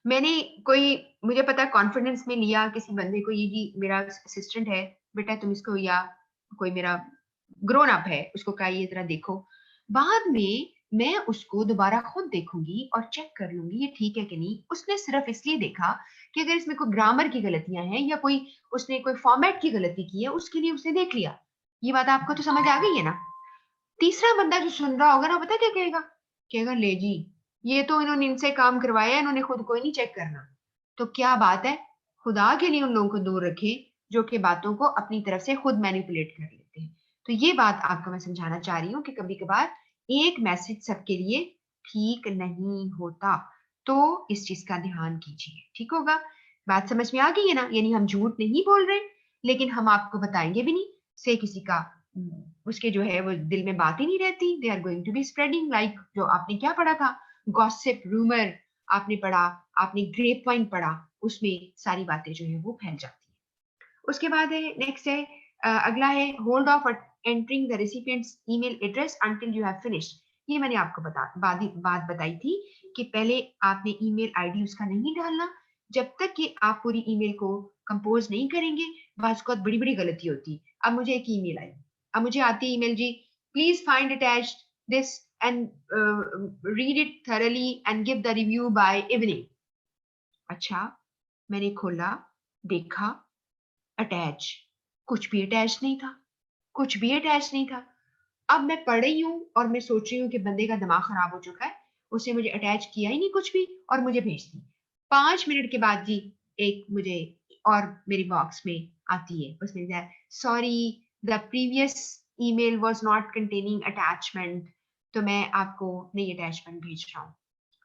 A: मैंने कोई, मुझे पता कॉन्फिडेंस में लिया किसी बंदे को, ये जी मेरा असिस्टेंट है बेटा तुम इसको, या कोई मेरा ग्रोन अप है उसको कहा ये जरा देखो, बाद में मैं उसको दोबारा खुद देखूंगी और चेक कर लूंगी ये ठीक है कि नहीं। उसने सिर्फ इसलिए देखा कि अगर इसमें कोई ग्रामर की गलतियां हैं या कोई उसने कोई फॉर्मेट की गलती की है, उसके लिए उसने देख लिया। ये बात आपको तो समझ आ गई है ना। तीसरा बंदा जो सुन रहा होगा ना, पता क्या कहेगा, कहेगा ले जी ये तो इन्होंने इनसे काम करवाया, इन्होंने खुद कोई नहीं चेक करना। तो क्या बात है, खुदा के लिए उन लोगों को दूर रखे जो कि बातों को अपनी तरफ से खुद मैनिपुलेट कर लेते हैं। तो ये बात आपको मैं समझाना चाह रही हूँ कि कभी कभार एक मैसेज सबके लिए ठीक नहीं होता, तो इस चीज का ध्यान कीजिए, ठीक होगा। बात समझ में आ गई है ना, यानी हम झूठ नहीं बोल रहे, लेकिन हम आपको बताएंगे भी नहीं से किसी का उसके जो है वो दिल में बात ही नहीं रहती, they are going to be spreading like जो आपने क्या पढ़ा था, गॉसिप रूमर आपने पढ़ा, आपने ग्रेप वाइन पढ़ा, उसमें सारी बातें जो है वो फैल जाती है। उसके बाद है नेक्स्ट है अगला है hold of entering the recipient's email address until you have finished. ये मैंने आपको बात बताई थी कि पहले आपने ईमेल आईडी उसका नहीं डालना जब तक कि आप पूरी ईमेल को कंपोज नहीं करेंगे। बात बहुत बड़ी बड़ी गलती होती है। अब मुझे एक ईमेल आई, अब मुझे आती है ईमेल, जी please find attached this and read it thoroughly and give the review by evening. अच्छा, मैंने खोला, देखा, अटैच, कुछ भी अटैच नहीं था, कुछ भी अटैच नहीं था। अब मैं पढ़ रही हूँ और मैं सोच रही हूँ कि बंदे का दिमाग खराब हो चुका है, उसने मुझे अटैच किया ही नहीं कुछ भी और मुझे भेज दी। 5 मिनट के बाद जी एक मुझे और मेरी बॉक्स में आती है, उसमें लिखा है sorry the previous email was not containing attachment, तो मैं आपको नई अटैचमेंट भेज रहा हूँ।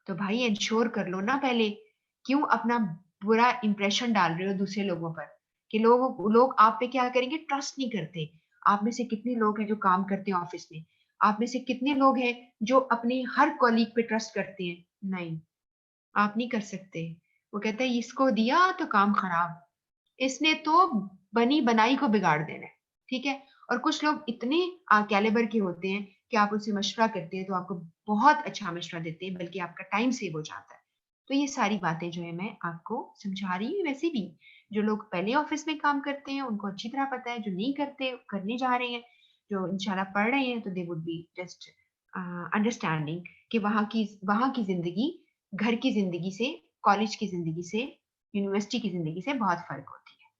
A: तो भाई इंश्योर कर लो ना पहले, क्यों अपना बुरा इंप्रेशन डाल रहे हो दूसरे लोगों पर कि लोग आप पे क्या करेंगे, ट्रस्ट नहीं करते। आप में से कितने लोग हैं जो काम करते हैं ऑफिस में, आप में से कितने लोग हैं जो अपने हर कॉलीग पे ट्रस्ट करते हैं? नहीं, आप नहीं कर सकते। वो कहता है इसको दिया तो काम खराब, इसने तो बनी बनाई को बिगाड़ देना है, ठीक है। और कुछ लोग इतने कैलिबर के होते हैं कि आप उनसे मशवरा करते हैं तो आपको बहुत अच्छा मशवरा देते हैं, बल्कि आपका टाइम सेव हो जाता है। तो ये सारी बातें जो है मैं आपको समझा रही हूँ। वैसे भी जो लोग पहले ऑफिस में काम करते हैं उनको अच्छी तरह पता है, जो नहीं करते करने जा रहे हैं, जो इंशाल्लाह पढ़ रहे हैं, तो they would be just understanding कि वहाँ की जिंदगी घर की जिंदगी से, कॉलेज की जिंदगी से, यूनिवर्सिटी की जिंदगी से बहुत फर्क होती है।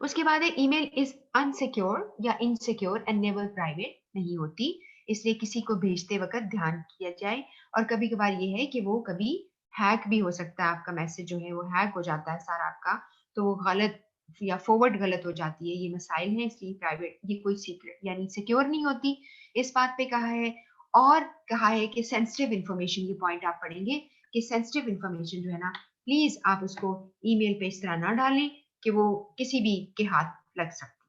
A: उसके बाद है ईमेल इज अनसिक्योर या इनसिक्योर एंड नेवर प्राइवेट नहीं होती, इसलिए किसी को भेजते वक्त ध्यान किया जाए। और कभी कभार ये है कि वो कभी हैक भी हो सकता है, आपका मैसेज जो है वो हैक हो जाता है सारा आपका, तो वो गलत या फॉरवर्ड गलत हो जाती है। ये मसाइल हैं, इसलिए प्राइवेट ये कोई सीक्रेट यानी सिक्योर नहीं होती, इस बात पे कहा है। और कहा है कि सेंसिटिव इन्फॉर्मेशन, ये पॉइंट आप पढ़ेंगे कि सेंसिटिव इन्फॉर्मेशन जो है ना, प्लीज आप उसको ईमेल पे इस तरह ना डालें कि वो किसी भी के हाथ लग सकती है।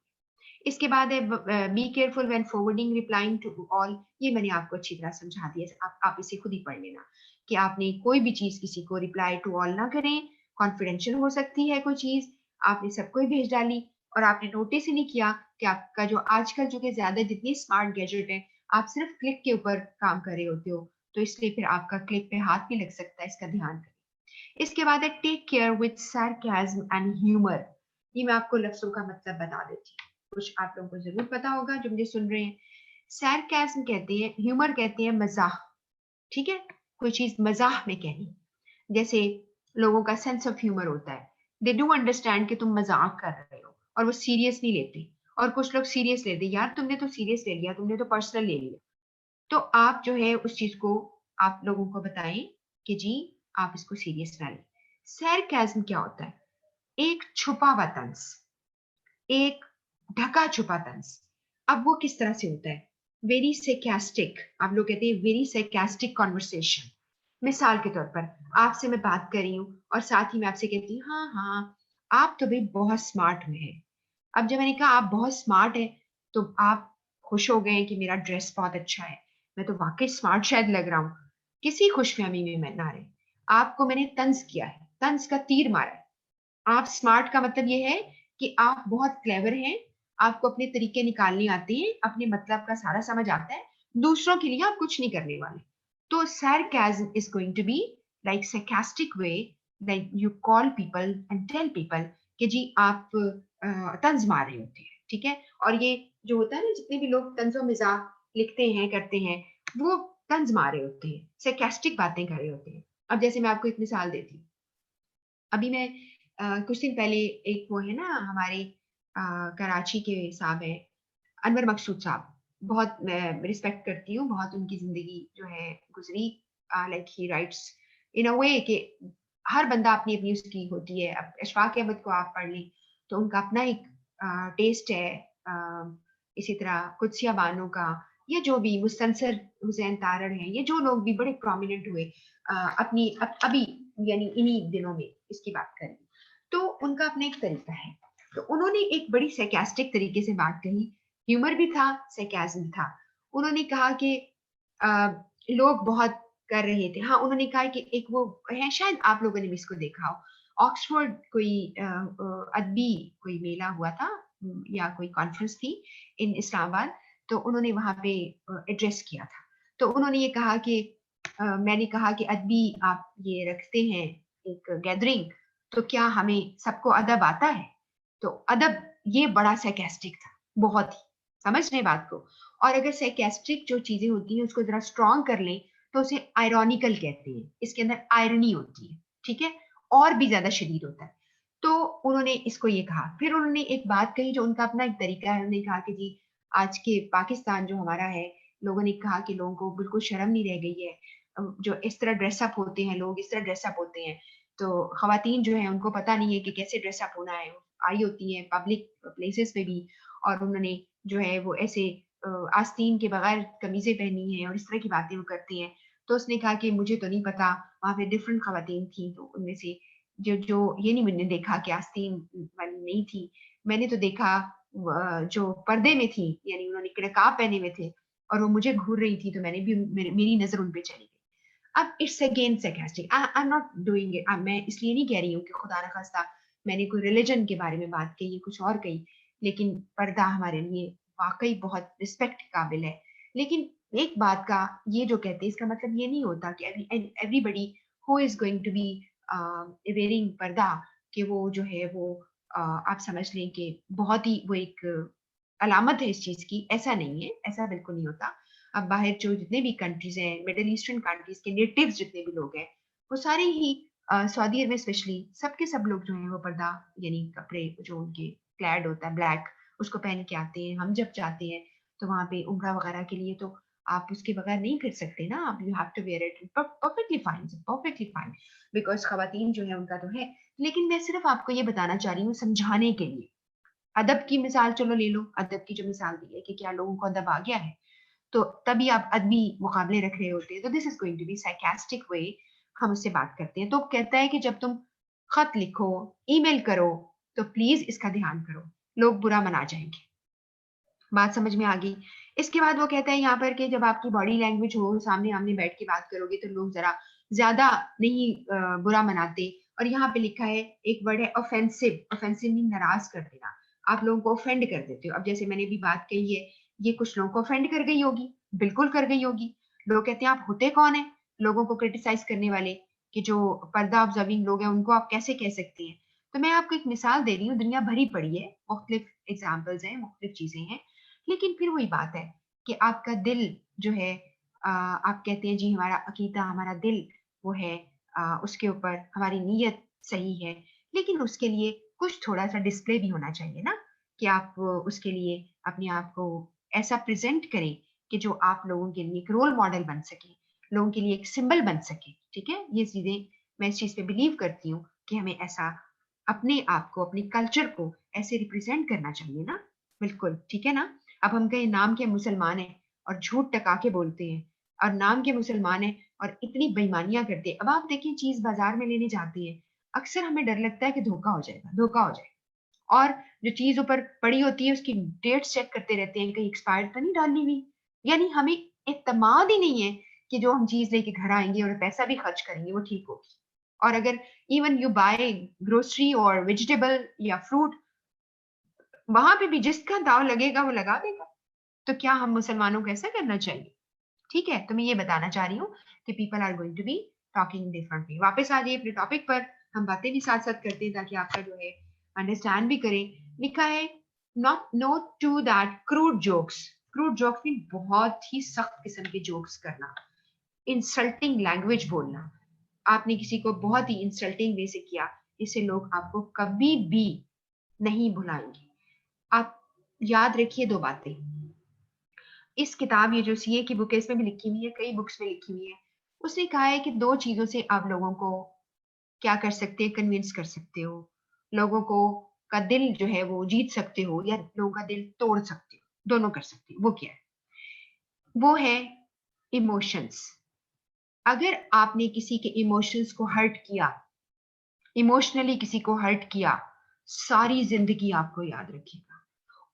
A: इसके बाद है be careful when forwarding replying to all, ये मैंने आपको अच्छी तरह समझा दिया, आप इसे खुद ही पढ़ लेना कि आपने कोई भी चीज किसी को रिप्लाई टू ऑल ना करें, कॉन्फिडेंशियल हो सकती है कोई चीज, आपने सबको ही भेज डाली और आपने नोटिस ही नहीं किया कि आपका जो आजकल जो कि ज्यादा जितनी स्मार्ट गैजेट है, आप सिर्फ क्लिक के ऊपर काम कर रहे होते हो, तो इसलिए फिर आपका क्लिक पे हाथ भी लग सकता है, इसका ध्यान करें। इसके बाद है take care with sarcasm and humour, ये मैं आपको लफ्जों का मतलब बता देती हूँ, कुछ आप लोगों को जरूर पता होगा जो मुझे सुन रहे हैं। sarcasm कहते हैं, ह्यूमर कहते हैं मजाक, ठीक है, कोई चीज मजाक में कहनी। जैसे लोगों का सेंस ऑफ ह्यूमर होता है, दे डू अंडरस्टैंड कि तुम मजाक कर रहे हो और वो सीरियस नहीं लेते, और कुछ लोग सीरियस लेते, यार तुमने तो सीरियस ले लिया, तुमने तो पर्सनल ले लिया। तो आप जो है उस चीज को आप लोगों को बताएं कि जी आप इसको सीरियस ना लें। sarcasm क्या होता है? एक छुपा हुआ तंज, एक ढका छुपा तंज। अब वो किस तरह से होता है? वेरी सेकेस्टिक, आप लोग कहते हैं वेरी सेकेस्टिक कॉन्वर्सेशन। मिसाल के तौर पर आपसे मैं बात कर रही हूँ और साथ ही मैं आपसे कहती हूँ हाँ हाँ आप तो भाई बहुत स्मार्ट में है। अब जब मैंने कहा आप बहुत स्मार्ट है, तो आप खुश हो गए कि मेरा ड्रेस बहुत अच्छा है, मैं तो वाकई स्मार्ट शायद लग रहा हूँ, किसी खुशफहमी में मैं ना रहे, आपको मैंने तंज किया है, तंज का तीर मारा है। आप स्मार्ट का मतलब ये है कि आप बहुत क्लेवर हैं, आपको अपने तरीके निकालने आते हैं, अपने मतलब का सारा समझ आता है, दूसरों के लिए आप कुछ नहीं करने वाले। तो sarcasm is going to be like sarcastic way that you call people and tell people कि जी आप तंज मार रहे होते हैं, ठीक है। और ये जो होता है ना, जितने भी लोग तंजो मिजाक लिखते हैं करते हैं, वो तंज मार रहे होते हैं, sarcastic बातें कर रहे होते हैं। अब जैसे मैं आपको एक मिसाल देती हूँ, अभी मैं कुछ दिन पहले, एक वो है ना हमारे कराची के साहब है, अनवर मकसूद साहब, बहुत मैं रिस्पेक्ट करती हूँ, बहुत उनकी जिंदगी जो है गुजरी, like he rights in a way कि हर बंदा अपनी अपनी उसकी होती है। अब अशफाक अहमद को आप पढ़ लें तो उनका अपना एक टेस्ट है, इसी तरह कुदसिया बानो का, या जो भी मुस्तनसर हुसैन तारड़ हैं, ये जो लोग भी बड़े प्रोमिनेंट हुए अपनी अभी यानी इन्हीं दिनों में इसकी बात करें, तो उनका अपना एक तरीका है। तो उन्होंने एक बड़ी सैकेस्टिक तरीके से बात कही, ह्यूमर भी था, सैकेज्म था। उन्होंने कहा कि लोग बहुत कर रहे थे, हाँ उन्होंने कहा कि एक वो है, शायद आप लोगों ने भी इसको देखा हो, ऑक्सफोर्ड कोई अदबी कोई मेला हुआ था, या कोई कॉन्फ्रेंस थी इन इस्लामाबाद, तो उन्होंने वहां पे एड्रेस किया था। तो उन्होंने ये कहा कि मैंने कहा कि अदबी आप ये रखते हैं एक गैदरिंग, तो क्या हमें सबको अदब आता है? तो अदब ये बड़ा sarcastic था, बहुत ही, समझ रहे बात को। और अगर sarcastic जो चीजें होती हैं उसको जरा स्ट्रॉन्ग कर लें तो उसे आयरॉनिकल कहते हैं, इसके अंदर आयरनी होती है, ठीक है, और भी ज्यादा शदीद होता है। तो उन्होंने इसको ये कहा, फिर उन्होंने एक बात कही जो उनका अपना एक तरीका है, उन्होंने कहा कि जी आज के पाकिस्तान जो हमारा है, लोगों ने कहा कि लोगों को बिल्कुल शर्म नहीं रह गई है, जो इस तरह ड्रेसअप होते हैं लोग, इस तरह ड्रेसअप होते हैं, तो खवातीन जो है उनको पता नहीं है कि कैसे ड्रेसअप होना है, आई होती है पब्लिक प्लेसेस पे भी, और उन्होंने जो है वो ऐसे आस्तीन के बगैर कमीजें पहनी है और इस तरह की बातें वो करती हैं। तो उसने कहा कि मुझे तो नहीं पता, वहां पे डिफरेंट खवातीन थी, तो उनमें से जो जो ये नहीं मैंने देखा कि आस्तीन वाली नहीं थी, मैंने तो देखा जो पर्दे में थी, यानी उन्होंने नकाब पहने हुए थे और वो मुझे घूर रही थी, तो मैंने भी मेरी नजर उन पे चली गई। अब it's again sarcastic, I am not doing it, मैं इसलिए नहीं कह रही हूँ कि खुदा न खास्ता मैंने कोई रिलीजन के बारे में बात कही, कुछ और कही, लेकिन पर्दा हमारे लिए वाकई बहुत रिस्पेक्ट काबिल है। लेकिन एक बात का ये जो कहते हैं, इसका मतलब ये नहीं होता कि everybody who is going to be wearing पर्दा, कि वो जो है वो आप समझ लें कि बहुत ही वो एक अलामत है इस चीज की, ऐसा नहीं है, ऐसा बिल्कुल नहीं होता। अब बाहर जो जितने भी कंट्रीज हैं, मिडिल ईस्टर्न कंट्रीज के नेटिव्स जितने भी लोग हैं, वो सारे ही सऊदी अरब में स्पेशली सबके सब लोग जो हैं वो पर्दा, यानी कपड़े जो उनके क्लैड होता है ब्लैक, उसको पहन के आते हैं। हम जब जाते हैं तो वहां पे उम्रा वगैरह के लिए तो आप उसके बगैर नहीं फिर सकते ना, आप you have to wear it, perfectly fine, perfectly fine, because खवातीन जो है उनका तो है। लेकिन मैं सिर्फ आपको ये बताना चाह रही हूँ समझाने के लिए। अदब की मिसाल चलो ले लो, अदब की जो मिसाल दी है कि क्या लोगों को अदब आ गया है, तो तभी आप अदबी मुकाबले रख रहे होते हैं, तो this is going to be sarcastic way हम उससे बात करते हैं। तो कहता है कि जब तुम खत लिखो, ईमेल करो, तो प्लीज इसका ध्यान करो, लोग बुरा मना जाएंगे। बात समझ में आ गई? इसके बाद वो कहता है यहाँ पर कि जब आपकी बॉडी लैंग्वेज हो, सामने आमने बैठ के बात करोगे, तो लोग जरा ज्यादा नहीं बुरा मनाते। और यहाँ पे लिखा है एक वर्ड है ऑफेंसिव, ऑफेंसिव मीन नाराज कर देना, आप लोगों को ऑफेंड कर देते हो। अब जैसे मैंने भी बात कही है, ये कुछ लोगों को ऑफेंड कर गई होगी, बिल्कुल कर गई होगी। लोग कहते हैं आप होते कौन है लोगों को क्रिटिसाइज करने वाले, कि जो पर्दा ऑब्जर्विंग लोग हैं उनको आप कैसे कह सकते हैं। तो मैं आपको एक मिसाल दे रही हूँ, दुनिया भरी पड़ी है, मुख्तलिफ एग्जाम्पल्स हैं, मुख्तलिफ चीजें हैं, लेकिन फिर वही बात है कि आपका दिल जो है, आप कहते हैं जी हमारा अकीदा, हमारा दिल वो है, उसके ऊपर हमारी नीयत सही है, लेकिन उसके लिए कुछ थोड़ा सा डिस्प्ले भी होना चाहिए ना, कि आप उसके लिए अपने आप को ऐसा प्रेजेंट करें कि जो आप लोगों के लिए एक रोल मॉडल बन सके, लोगों के लिए एक सिंबल बन सके। ठीक है, ये चीजें मैं इस चीज पे बिलीव करती हूँ कि हमें ऐसा अपने आप को, अपने कल्चर को ऐसे रिप्रेजेंट करना चाहिए ना। बिल्कुल ठीक है ना। अब हम कहें नाम के मुसलमान हैं और झूठ टका के बोलते हैं, और नाम के मुसलमान हैं और इतनी बेईमानियां करते हैं। अब आप देखिए, चीज बाजार में लेने जाते हैं, अक्सर हमें डर लगता है कि धोखा हो जाएगा, धोखा हो जाएगा, और जो चीज ऊपर पड़ी होती है उसकी डेट चेक करते रहते हैं, कहीं एक्सपायर तो नहीं डालनी हुई। यानी हमें इत्मीनान ही नहीं है कि जो हम चीज लेके घर आएंगे और पैसा भी खर्च करेंगे वो ठीक होगी। और अगर इवन यू बाय ग्रोसरी और वेजिटेबल या फ्रूट, वहां पे भी जिसका दाव लगेगा वो लगा देगा। तो क्या हम मुसलमानों को ऐसा करना चाहिए? ठीक है, तो मैं ये बताना चाह रही हूँ कि people are going to be talking differently. वापस आ जाइए अपने टॉपिक पर, हम बातें भी साथ साथ करते हैं ताकि आपका जो है अंडरस्टैंड भी करें। लिखा है not note to that crude jokes, crude jokes भी बहुत ही सख्त किस्म के जोक्स करना, इंसल्टिंग लैंग्वेज बोलना, आपने किसी को बहुत ही इंसल्टिंग वे से किया, इससे लोग आपको कभी भी नहीं भुलाएंगे। आप याद रखिए दो बातें, इस किताब, ये जो सीए की बुक है, इसमें भी लिखी हुई है, कई बुक्स में लिखी हुई है। उसने कहा है कि दो चीजों से आप लोगों को क्या कर सकते हैं, कन्विंस कर सकते हो, लोगों को का दिल जो है वो जीत सकते हो, या लोगों का दिल तोड़ सकते हो, दोनों कर सकते हो। वो क्या है? वो है इमोशंस। अगर आपने किसी के इमोशंस को हर्ट किया, इमोशनली किसी को हर्ट किया, सारी जिंदगी आपको याद रखेगा।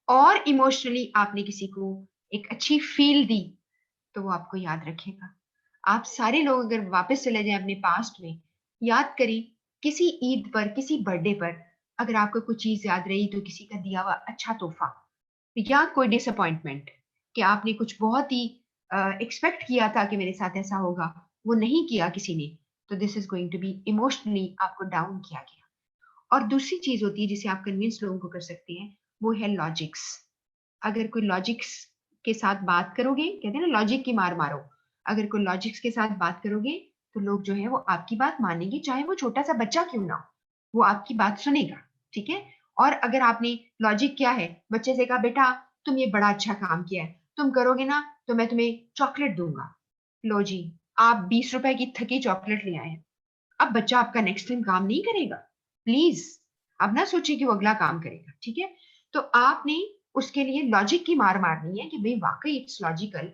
A: और इमोशनली आपने किसी को एक अच्छी फील दी, तो वो आपको याद रखेगा। आप सारे लोग अगर वापस चले जाएं अपने पास्ट में, याद करें किसी ईद पर, किसी बर्थडे पर अगर आपको कुछ चीज याद रही तो किसी का दिया हुआ अच्छा तोहफा, या कोई डिसअपॉइंटमेंट कि आपने कुछ बहुत ही एक्सपेक्ट किया था कि मेरे साथ ऐसा होगा, वो नहीं किया किसी ने, तो this is going to be emotionally आपको डाउन किया गया। और दूसरी चीज होती है जिसे आप कन्विंस लोगों को कर सकते हैं, वो है लॉजिक्स। अगर कोई लॉजिक्स के साथ बात करोगे, कहते हैं ना लॉजिक की मार मारो, अगर कोई लॉजिक्स के साथ बात करोगे तो लोग जो है वो आपकी बात मानेंगे, चाहे वो छोटा सा बच्चा क्यों ना हो, वो आपकी बात सुनेगा। ठीक है। और अगर आपने लॉजिक क्या है, बच्चे से कहा बेटा तुम ये बड़ा अच्छा काम किया है, तुम करोगे ना तो मैं तुम्हें चॉकलेट दूंगा। लो जी, आप 20 रुपए की थकी चॉकलेट ले आए हैं। अब बच्चा आपका नेक्स्ट टाइम काम नहीं करेगा, प्लीज। अब ना सोचिए कि वो अगला काम करेगा। ठीक है। तो आपने उसके लिए लॉजिक की मार मारनी है कि भाई वाकई it's logical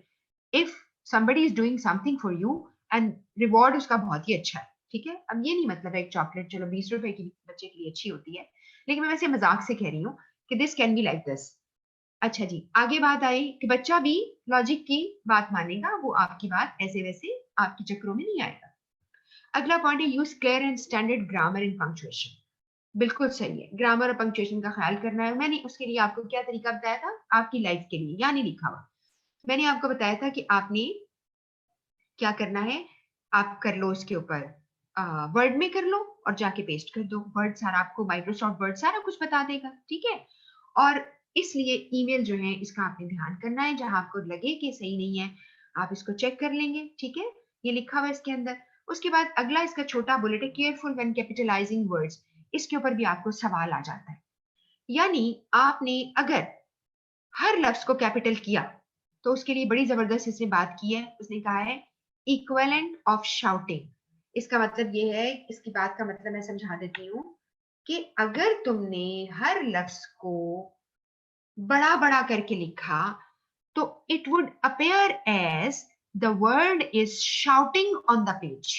A: if somebody is doing something for you and reward उसका बहुत ही अच्छा है। ठीक है। अब ये नहीं मतलब है एक चॉकलेट चलो 20 रुपए की बच्चे के लिए अच्छी होती है, लेकिन मैं वैसे मजाक से कह रही हूँ कि this can be like this. अच्छा जी, आगे बात आई कि बच्चा भी लॉजिक की बात मानेगा, वो आपकी बात ऐसे वैसे आपके चक्रों में नहीं आएगा। अगला पॉइंट है use clear and standard grammar and punctuation. बिल्कुल सही है, ग्रामर और पंक्चुएशन का ख्याल करना है। मैंने उसके लिए आपको क्या तरीका बताया था, आपकी लाइफ के लिए यानी लिखा हुआ। मैंने आपको बताया था कि आपने क्या करना है, आप कर लो उसके ऊपर वर्ड में कर लो और जाके पेस्ट कर दो, वर्ड सारा आपको माइक्रोसॉफ्ट वर्ड सारा कुछ बता देगा। ठीक है। और इसलिए ईमेल जो है इसका आपने ध्यान करना है, जहां आपको लगे कि सही नहीं है आप इसको चेक कर लेंगे। ठीक है। ये लिखा हुआ है इसके अंदर। उसके बाद अगला इसका छोटा बुलेट है, केयरफुल व्हेन कैपिटलाइजिंग वर्ड्स। इसके ऊपर भी आपको सवाल आ जाता है, यानी आपने अगर हर लफ्ज को कैपिटल किया तो उसके लिए बड़ी जबरदस्त इसने बात की है। उसने कहा है इक्वलेंट ऑफ शाउटिंग। इसका मतलब ये है, इसकी बात का मतलब मैं समझा देती हूँ कि अगर तुमने हर लफ्ज को बड़ा बड़ा करके लिखा तो it would appear as the word is shouting on the page,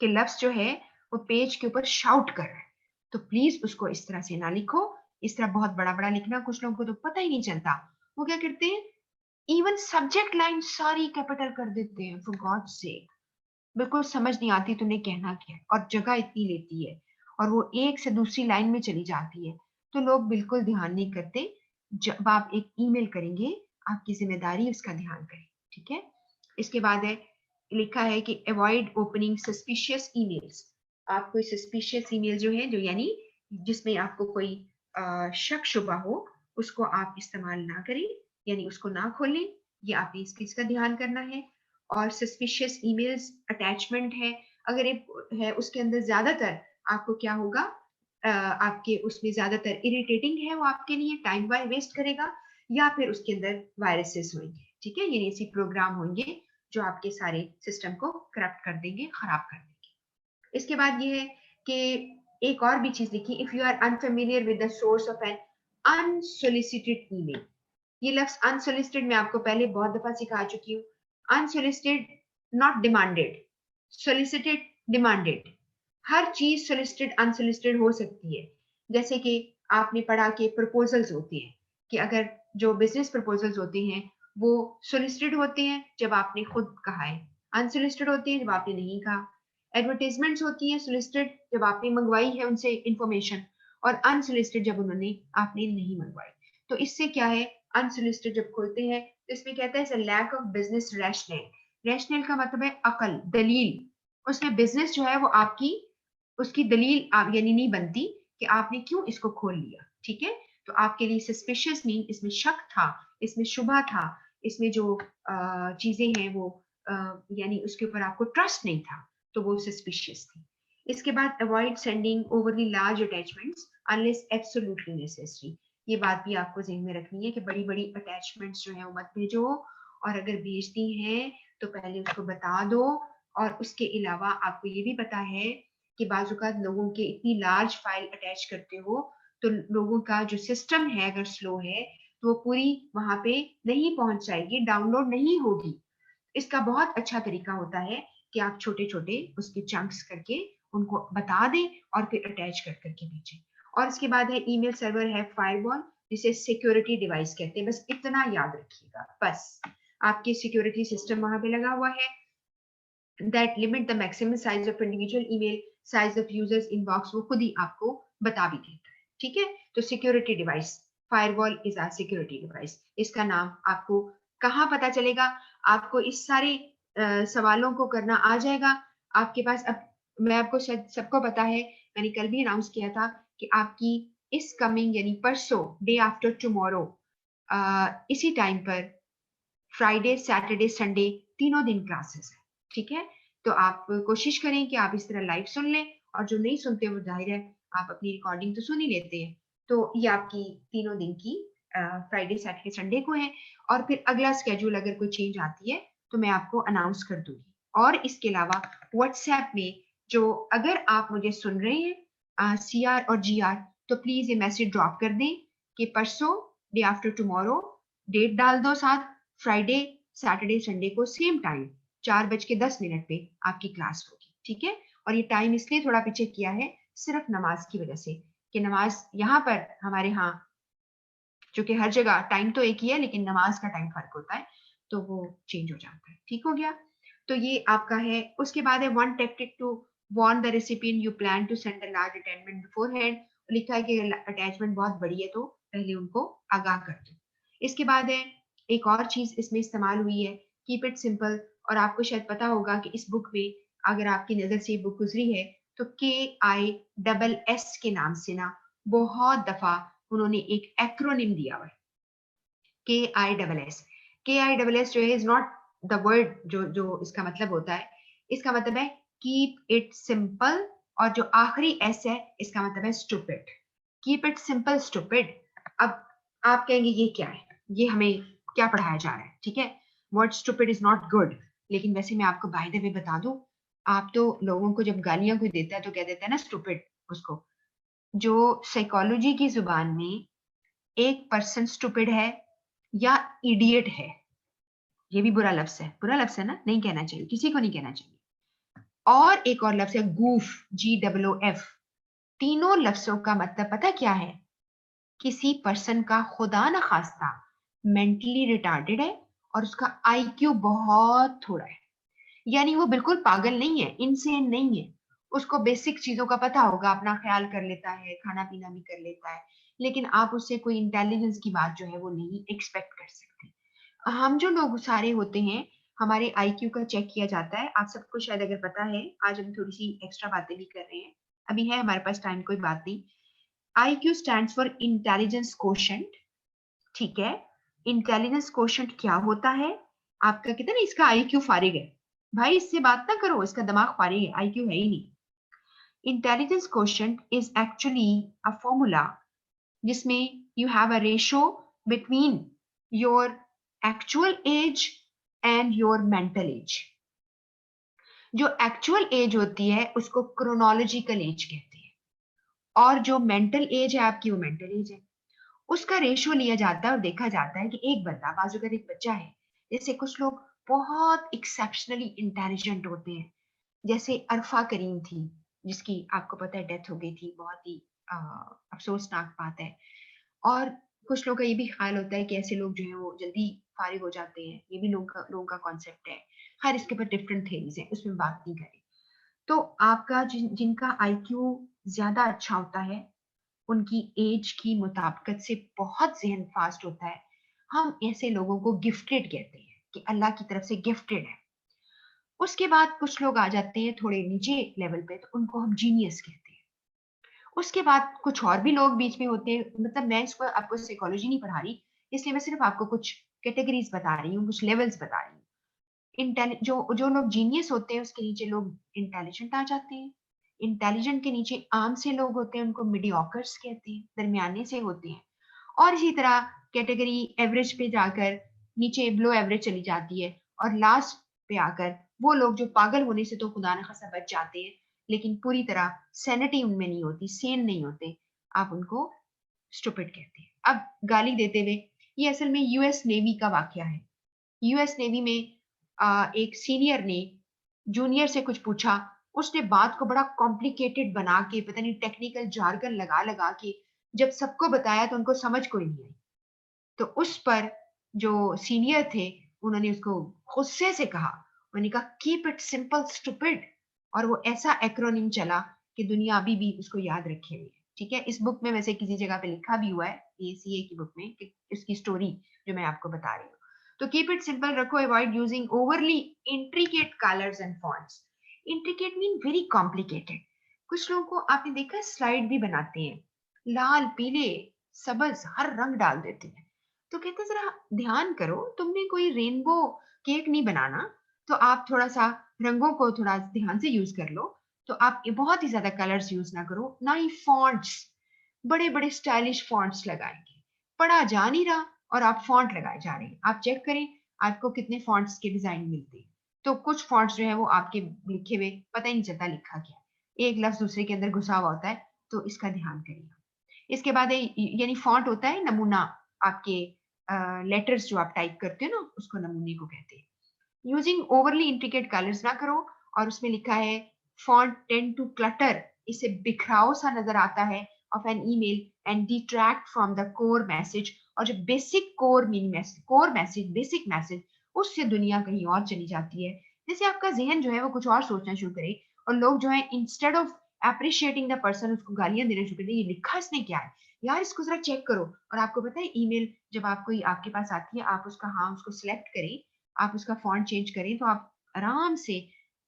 A: कि लफ्ज जो है वो पेज के ऊपर शाउट कर रहा है। तो प्लीज उसको इस तरह से ना लिखो, इस तरह बहुत बड़ा बड़ा लिखना कुछ लोगों को तो पता ही नहीं चलता। वो क्या करते हैं, इवन सब्जेक्ट लाइन सारी कैपिटल कर देते हैं, फॉर गॉड से। बिल्कुल समझ नहीं आती तुम्हें कहना क्या है, और जगह इतनी लेती है और वो एक से दूसरी लाइन में चली जाती है, तो लोग बिल्कुल ध्यान नहीं करते। जब आप एक ईमेल करेंगे आपकी जिम्मेदारी उसका ध्यान करें। ठीक है। इसके बाद है, लिखा है कि अवॉइड ओपनिंग सस्पिशियस ईमेल्स। आप कोई सस्पिशियस ईमेल जो है, जो यानी जिसमें आपको कोई शक शुबा हो, उसको आप इस्तेमाल ना करें, यानी उसको ना खोलें। ये आपने इस चीज का ध्यान करना है। और सस्पिशियस ईमेल्स अटैचमेंट है, अगर एक है उसके अंदर ज्यादातर आपको क्या होगा, आपके उसमें ज्यादातर इरिटेटिंग है, वो आपके लिए टाइम वेस्ट करेगा, या फिर उसके अंदर वायरसेस होंगे। ठीक है। ये ऐसी प्रोग्राम होंगे जो आपके सारे सिस्टम को करप्ट कर देंगे, खराब कर देंगे। इसके बाद ये है कि एक और भी चीज लिखी, if you are unfamiliar with the source of an unsolicited email. ये लफ्ज अनसोलिसिटेड मैं आपको पहले बहुत दफा सिखा चुकी हूँ। Unsolicited not demanded, solicited demanded. हर चीज सोलिसिटेड अनसोलिसिटेड हो सकती है। जैसे कि आपने पढ़ा कि प्रपोजल्स होती हैं, कि अगर जो बिजनेस प्रपोजल्स होते हैं वो सोलिसिटेड होते हैं जब आपने खुद कहा है, अनसोलिसिटेड होती है जब आपने नहीं कहा। एडवर्टीजमेंट्स होती हैं सोलिसिटेड जब आपने मंगवाई है उनसे इंफॉर्मेशन, और अनसोलिसिटेड जब उन्होंने आपने नहीं मंगवाई। तो इससे क्या है, अनसोलिसिटेड जब खोलते हैं तो इसमें कहता है lack of business rational. Rational का मतलब है अकल, दलील। उसमें बिजनेस जो है वो आपकी उसकी दलील आप यानी नहीं बनती कि आपने क्यों इसको खोल लिया। ठीक है। तो आपके लिए सस्पिशियस मीन इसमें शक था, इसमें शुभा था, इसमें जो चीजें हैं वो यानी उसके ऊपर आपको ट्रस्ट नहीं था, तो वो सस्पिशियस थी। इसके बाद avoid sending overly large attachments unless absolutely necessary. ये बात भी आपको ज़हन में रखनी है कि बड़ी बड़ी अटैचमेंट्स जो है वो मत भेजो, और अगर भेजती हैं तो पहले उसको बता दो। और उसके अलावा आपको ये भी पता है कि बाजुकात लोगों के इतनी लार्ज फाइल अटैच करते हो तो लोगों का जो सिस्टम है अगर स्लो है तो वो पूरी वहां पे नहीं पहुंच जाएगी, डाउनलोड नहीं होगी। इसका बहुत अच्छा तरीका होता है कि आप छोटे छोटे उसके चंक्स करके उनको बता दें और फिर अटैच कर करके भेजें। और इसके बाद है ईमेल सर्वर है फायरवॉल, जिसे सिक्योरिटी डिवाइस कहते हैं। बस इतना याद रखिएगा, बस आपके सिक्योरिटी सिस्टम वहां पे लगा हुआ है that limit the maximum size of individual email size of users inbox, वो खुद ही आपको बता भी देता है। ठीक है। तो security device, firewall is a security device, इसका नाम आपको कहाँ पता चलेगा? आपको इस सारे सवालों को करना आ जाएगा आपके पास। अब मैं आपको शायद सबको पता है, मैंने कल भी अनाउंस किया था कि आपकी इस कमिंग यानी परसों, डे आफ्टर टुमारो, इसी टाइम पर फ्राइडे सैटरडे संडे तीनों दिन क्लासेस है। ठीक है, तो आप कोशिश करें कि आप इस तरह लाइव सुन लें, और जो नहीं सुनते वो जाहिर है आप अपनी रिकॉर्डिंग तो सुन ही लेते हैं। तो ये आपकी तीनों दिन की फ्राइडे सैटरडे संडे को है, और फिर अगला स्केड्यूल अगर कोई चेंज आती है तो मैं आपको अनाउंस कर दूंगी। और इसके अलावा व्हाट्सएप में जो, अगर आप मुझे सुन रहे हैं CR और GR, तो प्लीज ये मैसेज ड्रॉप कर दें कि परसों डे आफ्टर टुमारो, डेट डाल दो साथ, फ्राइडे सैटरडे संडे को सेम टाइम 4:10 पे आपकी क्लास होगी। ठीक है, और ये टाइम इसलिए थोड़ा पीछे किया है सिर्फ नमाज की वजह से, कि नमाज यहाँ पर हमारे यहाँ, चूंकि हर जगह टाइम तो एक ही है लेकिन नमाज का टाइम फर्क होता है, तो वो चेंज हो जाता है। ठीक हो गया, तो ये आपका है। उसके बाद है one tactic to warn the recipient you plan to send a large attachment beforehand. लिखा है कि अटैचमेंट बहुत बड़ी है तो पहले उनको आगाह कर दो। इसके बाद है एक और चीज इसमें इस्तेमाल हुई है, कीप इट सिंपल। और आपको शायद पता होगा कि इस बुक में, अगर आपकी नजर से ये बुक गुजरी है, तो KISS के नाम से ना बहुत दफा उन्होंने एक एक्रोनिम दिया हुआ है, KISS। KISS जो है इज नॉट द वर्ड जो जो इसका मतलब होता है, इसका मतलब है कीप इट सिंपल, और जो आखिरी S है इसका मतलब है stupid. Keep it simple stupid. अब आप कहेंगे ये क्या है, ये हमें क्या पढ़ाया जा रहा है? ठीक है, word stupid is not good, लेकिन वैसे मैं आपको बाय द वे बता दूं, आप तो लोगों को जब गालियां कोई देता है तो कह देता है ना स्टूपिड उसको। जो साइकोलॉजी की जुबान में एक पर्सन स्टूपिड है या इडियट है, ये भी बुरा लफ्ज है, बुरा लफ्ज है ना, नहीं कहना चाहिए, किसी को नहीं कहना चाहिए। और एक और लफ्ज है गूफ, GOOF। तीनों लफ्जों का मतलब पता क्या है? किसी पर्सन का खुदा न खास्ता मेंटली रिटार्डेड है और उसका IQ बहुत थोड़ा है, यानी वो बिल्कुल पागल नहीं है, इनसेन नहीं है, उसको बेसिक चीजों का पता होगा, अपना ख्याल कर लेता है, खाना पीना भी कर लेता है, लेकिन आप उससे कोई इंटेलिजेंस की बात जो है वो नहीं एक्सपेक्ट कर सकते। हम जो लोग सारे होते हैं, हमारे IQ का चेक किया जाता है, आप सबको शायद अगर पता है। आज हम थोड़ी सी एक्स्ट्रा बातें भी कर रहे हैं, अभी है हमारे पास टाइम, कोई बात नहीं। IQ stands for intelligence quotient. ठीक है, इंटेलिजेंस कोशेंट क्या होता है? आपका कहते हैं ना इसका IQ फारिग है, भाई इससे बात ना करो, इसका दिमाग फारिग है, IQ है ही नहीं। Intelligence quotient is actually a formula जिसमें you have a ratio between your actual age and your mental age. जो एक्चुअल एज होती है उसको क्रोनोलॉजिकल एज कहते हैं, और जो मेंटल एज है आपकी वो मेंटल एज है, उसका रेशियो लिया जाता है। और देखा जाता है कि एक बंदा, बाजू अगर एक बच्चा है, जैसे कुछ लोग बहुत एक्सेप्शनली इंटेलिजेंट होते हैं, जैसे अरफा करीम थी जिसकी आपको पता है डेथ हो गई थी, बहुत ही अफसोसनाक बात है। और कुछ लोगों का ये भी ख्याल होता है कि ऐसे लोग जो है वो जल्दी फारिग हो जाते हैं, ये भी लोगों का कॉन्सेप्ट है। हर इसके ऊपर डिफरेंट थेरीज है, उसमें बात नहीं करें। तो आपका जिनका IQ ज्यादा अच्छा होता है, उनकी एज की मुताबिकत से बहुत जहन फास्ट होता है, हम ऐसे लोगों को गिफ्टेड कहते हैं कि अल्लाह की तरफ से गिफ्टेड है। उसके बाद कुछ लोग आ जाते हैं थोड़े नीचे लेवल पे, तो उनको हम जीनियस कहते हैं। उसके बाद कुछ और भी लोग बीच में होते हैं, मतलब मैं इसको आपको साइकोलॉजी नहीं पढ़ा रही, इसलिए मैं सिर्फ आपको कुछ कैटेगरीज बता रही हूँ, कुछ लेवल्स बता रही हूँ। जो जो लोग जीनियस होते हैं उसके नीचे लोग इंटेलिजेंट आ जाते हैं। इंटेलिजेंट के नीचे आम से लोग होते हैं, उनको मीडियोकर्स कहते हैं, दरमियाने से होते हैं। और इसी तरह कैटेगरी एवरेज पे जाकर नीचे बिलो एवरेज चली जाती है, और लास्ट पे आकर वो लोग जो पागल होने से तो खुदा न खासा बच जाते हैं, लेकिन पूरी तरह सैनिटी उनमें नहीं होती, सेन नहीं होते, आप उनको स्टूपिड कहते हैं। अब गाली देते हुए, ये असल में US नेवी का वाकया है। US नेवी में एक सीनियर ने जूनियर से कुछ पूछा, उसने बात को बड़ा कॉम्प्लिकेटेड बना के, पता नहीं टेक्निकल जार्गन लगा लगा के जब सबको बताया तो उनको समझ कोई नहीं आई। तो उस पर जो सीनियर थे उन्होंने उसको गुस्से से कहा, उन्होंने कहा कीप इट सिंपल स्टूपिड, और वो ऐसा एक्रोनिम चला कि दुनिया अभी भी उसको याद रखे हुए है। ठीक है, इस बुक में वैसे किसी जगह पे लिखा भी हुआ है, ACA की बुक में, कि इसकी स्टोरी जो मैं आपको बता रही हूँ। तो कीप इट सिंपल रखो, avoid using overly intricate colours and fonts. Intricate mean very complicated. कुछ लोगों को आपने देखा स्लाइड भी बनाते हैं, लाल पीले सबज हर रंग डाल देते हैं। तो कहते हैं जरा ध्यान करो, तुमने कोई रेनबो केक नहीं बनाना, तो आप थोड़ा सा रंगों को थोड़ा ध्यान से यूज कर लो। तो आप ये बहुत ही ज्यादा कलर्स यूज ना करो, ना ही फॉन्ट्स बड़े बड़े स्टाइलिश फॉन्ट्स लगाएंगे, पढ़ा जा नहीं रहा और आप फॉन्ट लगाए जा रहे हैं। आप चेक करें आपको कितने फॉन्ट्स के डिजाइन मिलते हैं। तो कुछ फॉन्ट्स जो है वो आपके लिखे हुए पता ही नहीं चलता लिखा क्या, एक लफ्ज दूसरे के अंदर घुसा हुआ होता है। तो इसका ध्यान करिए। इसके बाद यानी फॉन्ट होता है नमूना, आपके लेटर्स जो आप टाइप करते हो ना, उसको नमूने को कहते हैं। यूजिंग ओवरली इंट्रिकेट कलर्स ना करो। और उसमें लिखा है फॉन्ट टेंड टू क्लटर, इसे बिखराव सा नजर आता है of an email and detract from the core message. और जो basic core meaning message, core message, basic message, उससे दुनिया कहीं और चली जाती है। जैसे आपका जहन जो है वो कुछ और सोचना शुरू करे, और लोग जो है instead of appreciating the person उसको गालियां देना शुरू कर दे, ये लिखा इसने क्या है यार, इसको जरा चेक करो। और आपको पता है ईमेल जब आपको आपके पास आती है, आप उसका हाँ उसको सिलेक्ट करें, आप उसका फॉन्ट चेंज करें तो आप आराम से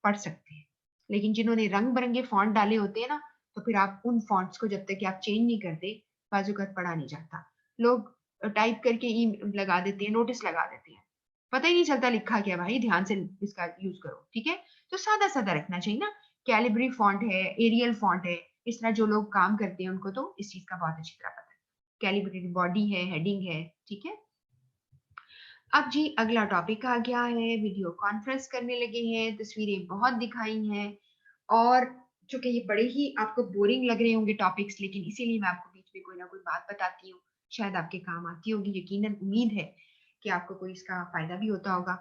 A: पढ़ सकते हैं। लेकिन जिन्होंने रंग बिरंगे फॉन्ट डाले होते हैं ना, तो फिर आप उन फॉन्ट्स को जब तक कि आप चेंज नहीं करते, बाजूकात पढ़ा नहीं जाता। लोग टाइप करके ई लगा देते हैं, नोटिस लगा देते हैं, पता ही नहीं चलता लिखा क्या। भाई ध्यान से इसका यूज करो, ठीक है। तो सादा सादा रखना चाहिए ना। कैलिब्री फॉन्ट है, एरियल फॉन्ट है, इस तरह जो लोग काम करते हैं उनको तो इस चीज का बहुत अच्छी तरह पता है। कैलिब्रेटेड बॉडी है, हेडिंग है, ठीक है। अब जी अगला टॉपिक आ गया है, वीडियो कॉन्फ्रेंस करने लगे हैं, तस्वीरें बहुत दिखाई हैं। और चूंकि ये बड़े ही आपको बोरिंग लग रहे होंगे टॉपिक्स, लेकिन इसीलिए मैं आपको बीच में कोई ना कोई बात बताती हूँ, शायद आपके काम आती होगी, यकीनन उम्मीद है कि आपको कोई इसका फायदा भी होता होगा।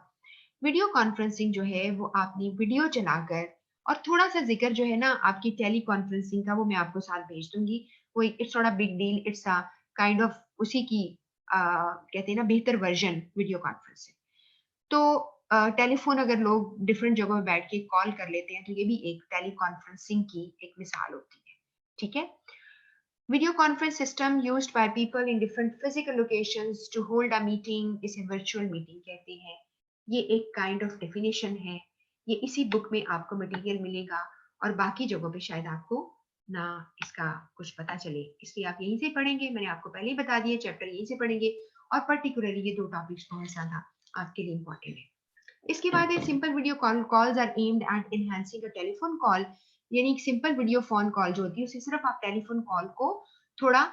A: वीडियो कॉन्फ्रेंसिंग जो है वो आपने वीडियो चलाकर, और थोड़ा सा जिक्र जो है ना आपकी टेली कॉन्फ्रेंसिंग का, वो मैं आपको साथ भेज दूंगी। कोई it's not a big deal, it's a kind of उसी की कहते हैं ना बेहतर वर्जन वीडियो कॉन्फ्रेंसिंग। तो टेलीफोन अगर लोग डिफरेंट जगहों में बैठ के कॉल कर लेते हैं, तो ये भी एक टेली कॉन्फ्रेंसिंग की एक मिसाल होती है, ठीक है। Video conference system used by people in different physical locations to hold a meeting, इसे वर्चुअल मीटिंग कहते हैं। ये एक काइंड ऑफ डेफिनेशन है। ये इसी बुक में आपको मटेरियल मिलेगा, और बाकी जगहों पे शायद आपको ना इसका कुछ पता चले, इसलिए आप यहीं से पढ़ेंगे। मैंने आपको पहले ही बता दिया, चैप्टर यहीं से पढ़ेंगे, और पर्टिकुलरली ये दो टॉपिक्स बहुत ज्यादा आपके लिए इंपॉर्टेंट है। इसके बाद simple video calls are aimed at enhancing a telephone call, यानी सिंपल वीडियो फोन कॉल जो होती है उसे सिर्फ आप टेलीफोन कॉल को थोड़ा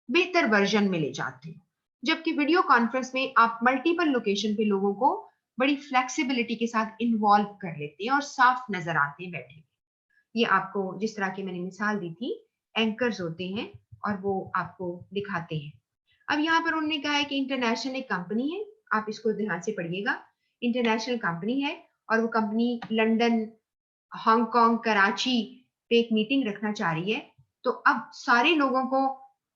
A: बेहतर वर्जन में ले जाते हैं। जबकि वीडियो कॉन्फ्रेंस में आप मल्टीपल लोकेशन पे लोगों को बड़ी फ्लेक्सिबिलिटी के साथ इन्वॉल्व कर लेते हैं और साफ नजर आते हैं बैठे। ये आपको जिस तरह की मैंने मिसाल दी थी, एंकर्स होते हैं और वो आपको दिखाते हैं। अब यहाँ पर उन्होंने कहा है कि इंटरनेशनल एक कंपनी है, आप इसको ध्यान से पढ़िएगा। इंटरनेशनल कंपनी है, और वो कंपनी लंदन, हांगकांग, कराची पे एक मीटिंग रखना चाह रही है। तो अब सारे लोगों को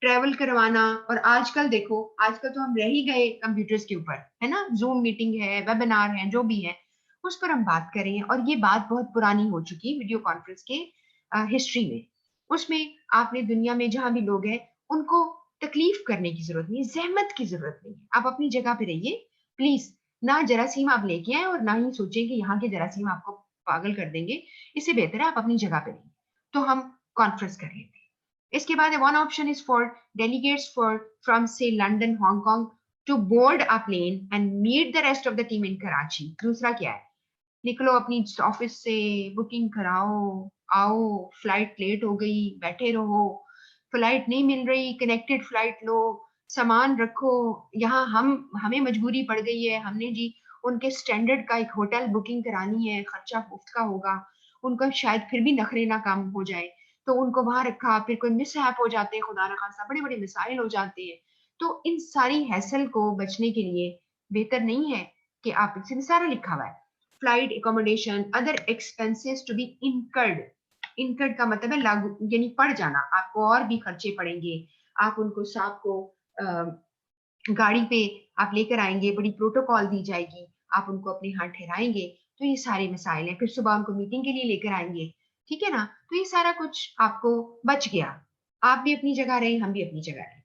A: ट्रेवल करवाना, और आजकल देखो, आजकल तो हम रह ही गए कंप्यूटर्स के ऊपर, है ना, जूम मीटिंग है, वेबिनार है, जो भी है उस पर हम बात कर रहे हैं। और ये बात बहुत पुरानी हो चुकी है वीडियो कॉन्फ्रेंस के हिस्ट्री में। उसमें आपने दुनिया में जहां भी लोग हैं उनको तकलीफ करने की जरूरत नहीं, जहमत की जरूरत नहीं है। आप अपनी जगह पे रहिए प्लीज। ना जरासीम आप लेके आए और ना ही सोचें कि यहाँ के जरासीम आपको पागल कर देंगे। इससे बेहतर है आप अपनी जगह पे रहिए। तो हम कॉन्फ्रेंस कर लेते हैं। इसके बाद one option is for delegates for from से London, Hong Kong to board a plane and meet the rest of the team in Karachi. दूसरा क्या है, निकलो अपनी ऑफिस से, बुकिंग कराओ, आओ, फ्लाइट लेट हो गई, बैठे रहो, फ्लाइट नहीं मिल रही, कनेक्टेड फ्लाइट लो, सामान रखो। यहाँ हमें मजबूरी पड़ गई है, हमने जी उनके स्टैंडर्ड का एक होटल बुकिंग करानी है, खर्चा मुफ्त का होगा, उनका शायद फिर भी नखरे ना काम हो जाए, तो उनको वहां रखा, फिर कोई मिसहैप हो जाते हैं, खुदा न खासा बड़े बड़े मिसाइल हो जाते हैं। तो इन सारी हैसल को बचने के लिए बेहतर नहीं है कि आप, इसमें सारा लिखा हुआ है, flight accommodation other expenses to be incurred. Incurred का मतलब है लागू, यानी पड़ जाना, आपको और भी खर्चे पड़ेंगे। आप उनको सांप को गाड़ी पे आप लेकर आएंगे, बड़ी प्रोटोकॉल दी जाएगी, आप उनको अपने हाथ ठहराएंगे। तो ये सारे मसाइल हैं, फिर सुबह उनको मीटिंग के लिए लेकर आएंगे, ठीक है ना। तो ये सारा कुछ आपको बच गया। आप भी अपनी जगह रहे, हम भी अपनी जगह रहे।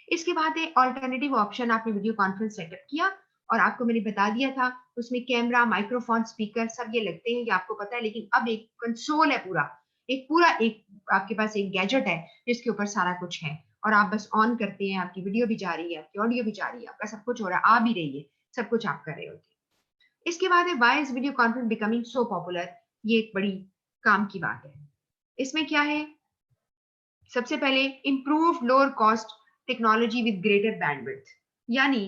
A: इसके बाद है ऑल्टरनेटिव ऑप्शन, आपने वीडियो कॉन्फ्रेंस सेटअप किया और आपको मैंने बता दिया था उसमें कैमरा, माइक्रोफोन, स्पीकर सब ये लगते हैं, ये आपको पता है, लेकिन अब एक कंसोल है पूरा, एक आपके पास एक गैजेट है जिसके ऊपर सारा कुछ है और आप बस ऑन करते हैं, आपकी वीडियो भी जा रही है, आपकी ऑडियो भी जा रही है, आपका सब कुछ हो रहा है, आ भी रही है, सब कुछ आप कर रहे होते हैं। इसके बाद है why is video conference becoming so popular, ये एक बड़ी काम की बात है। इसमें क्या है, सबसे पहले improve lower cost technology with greater bandwidth, यानी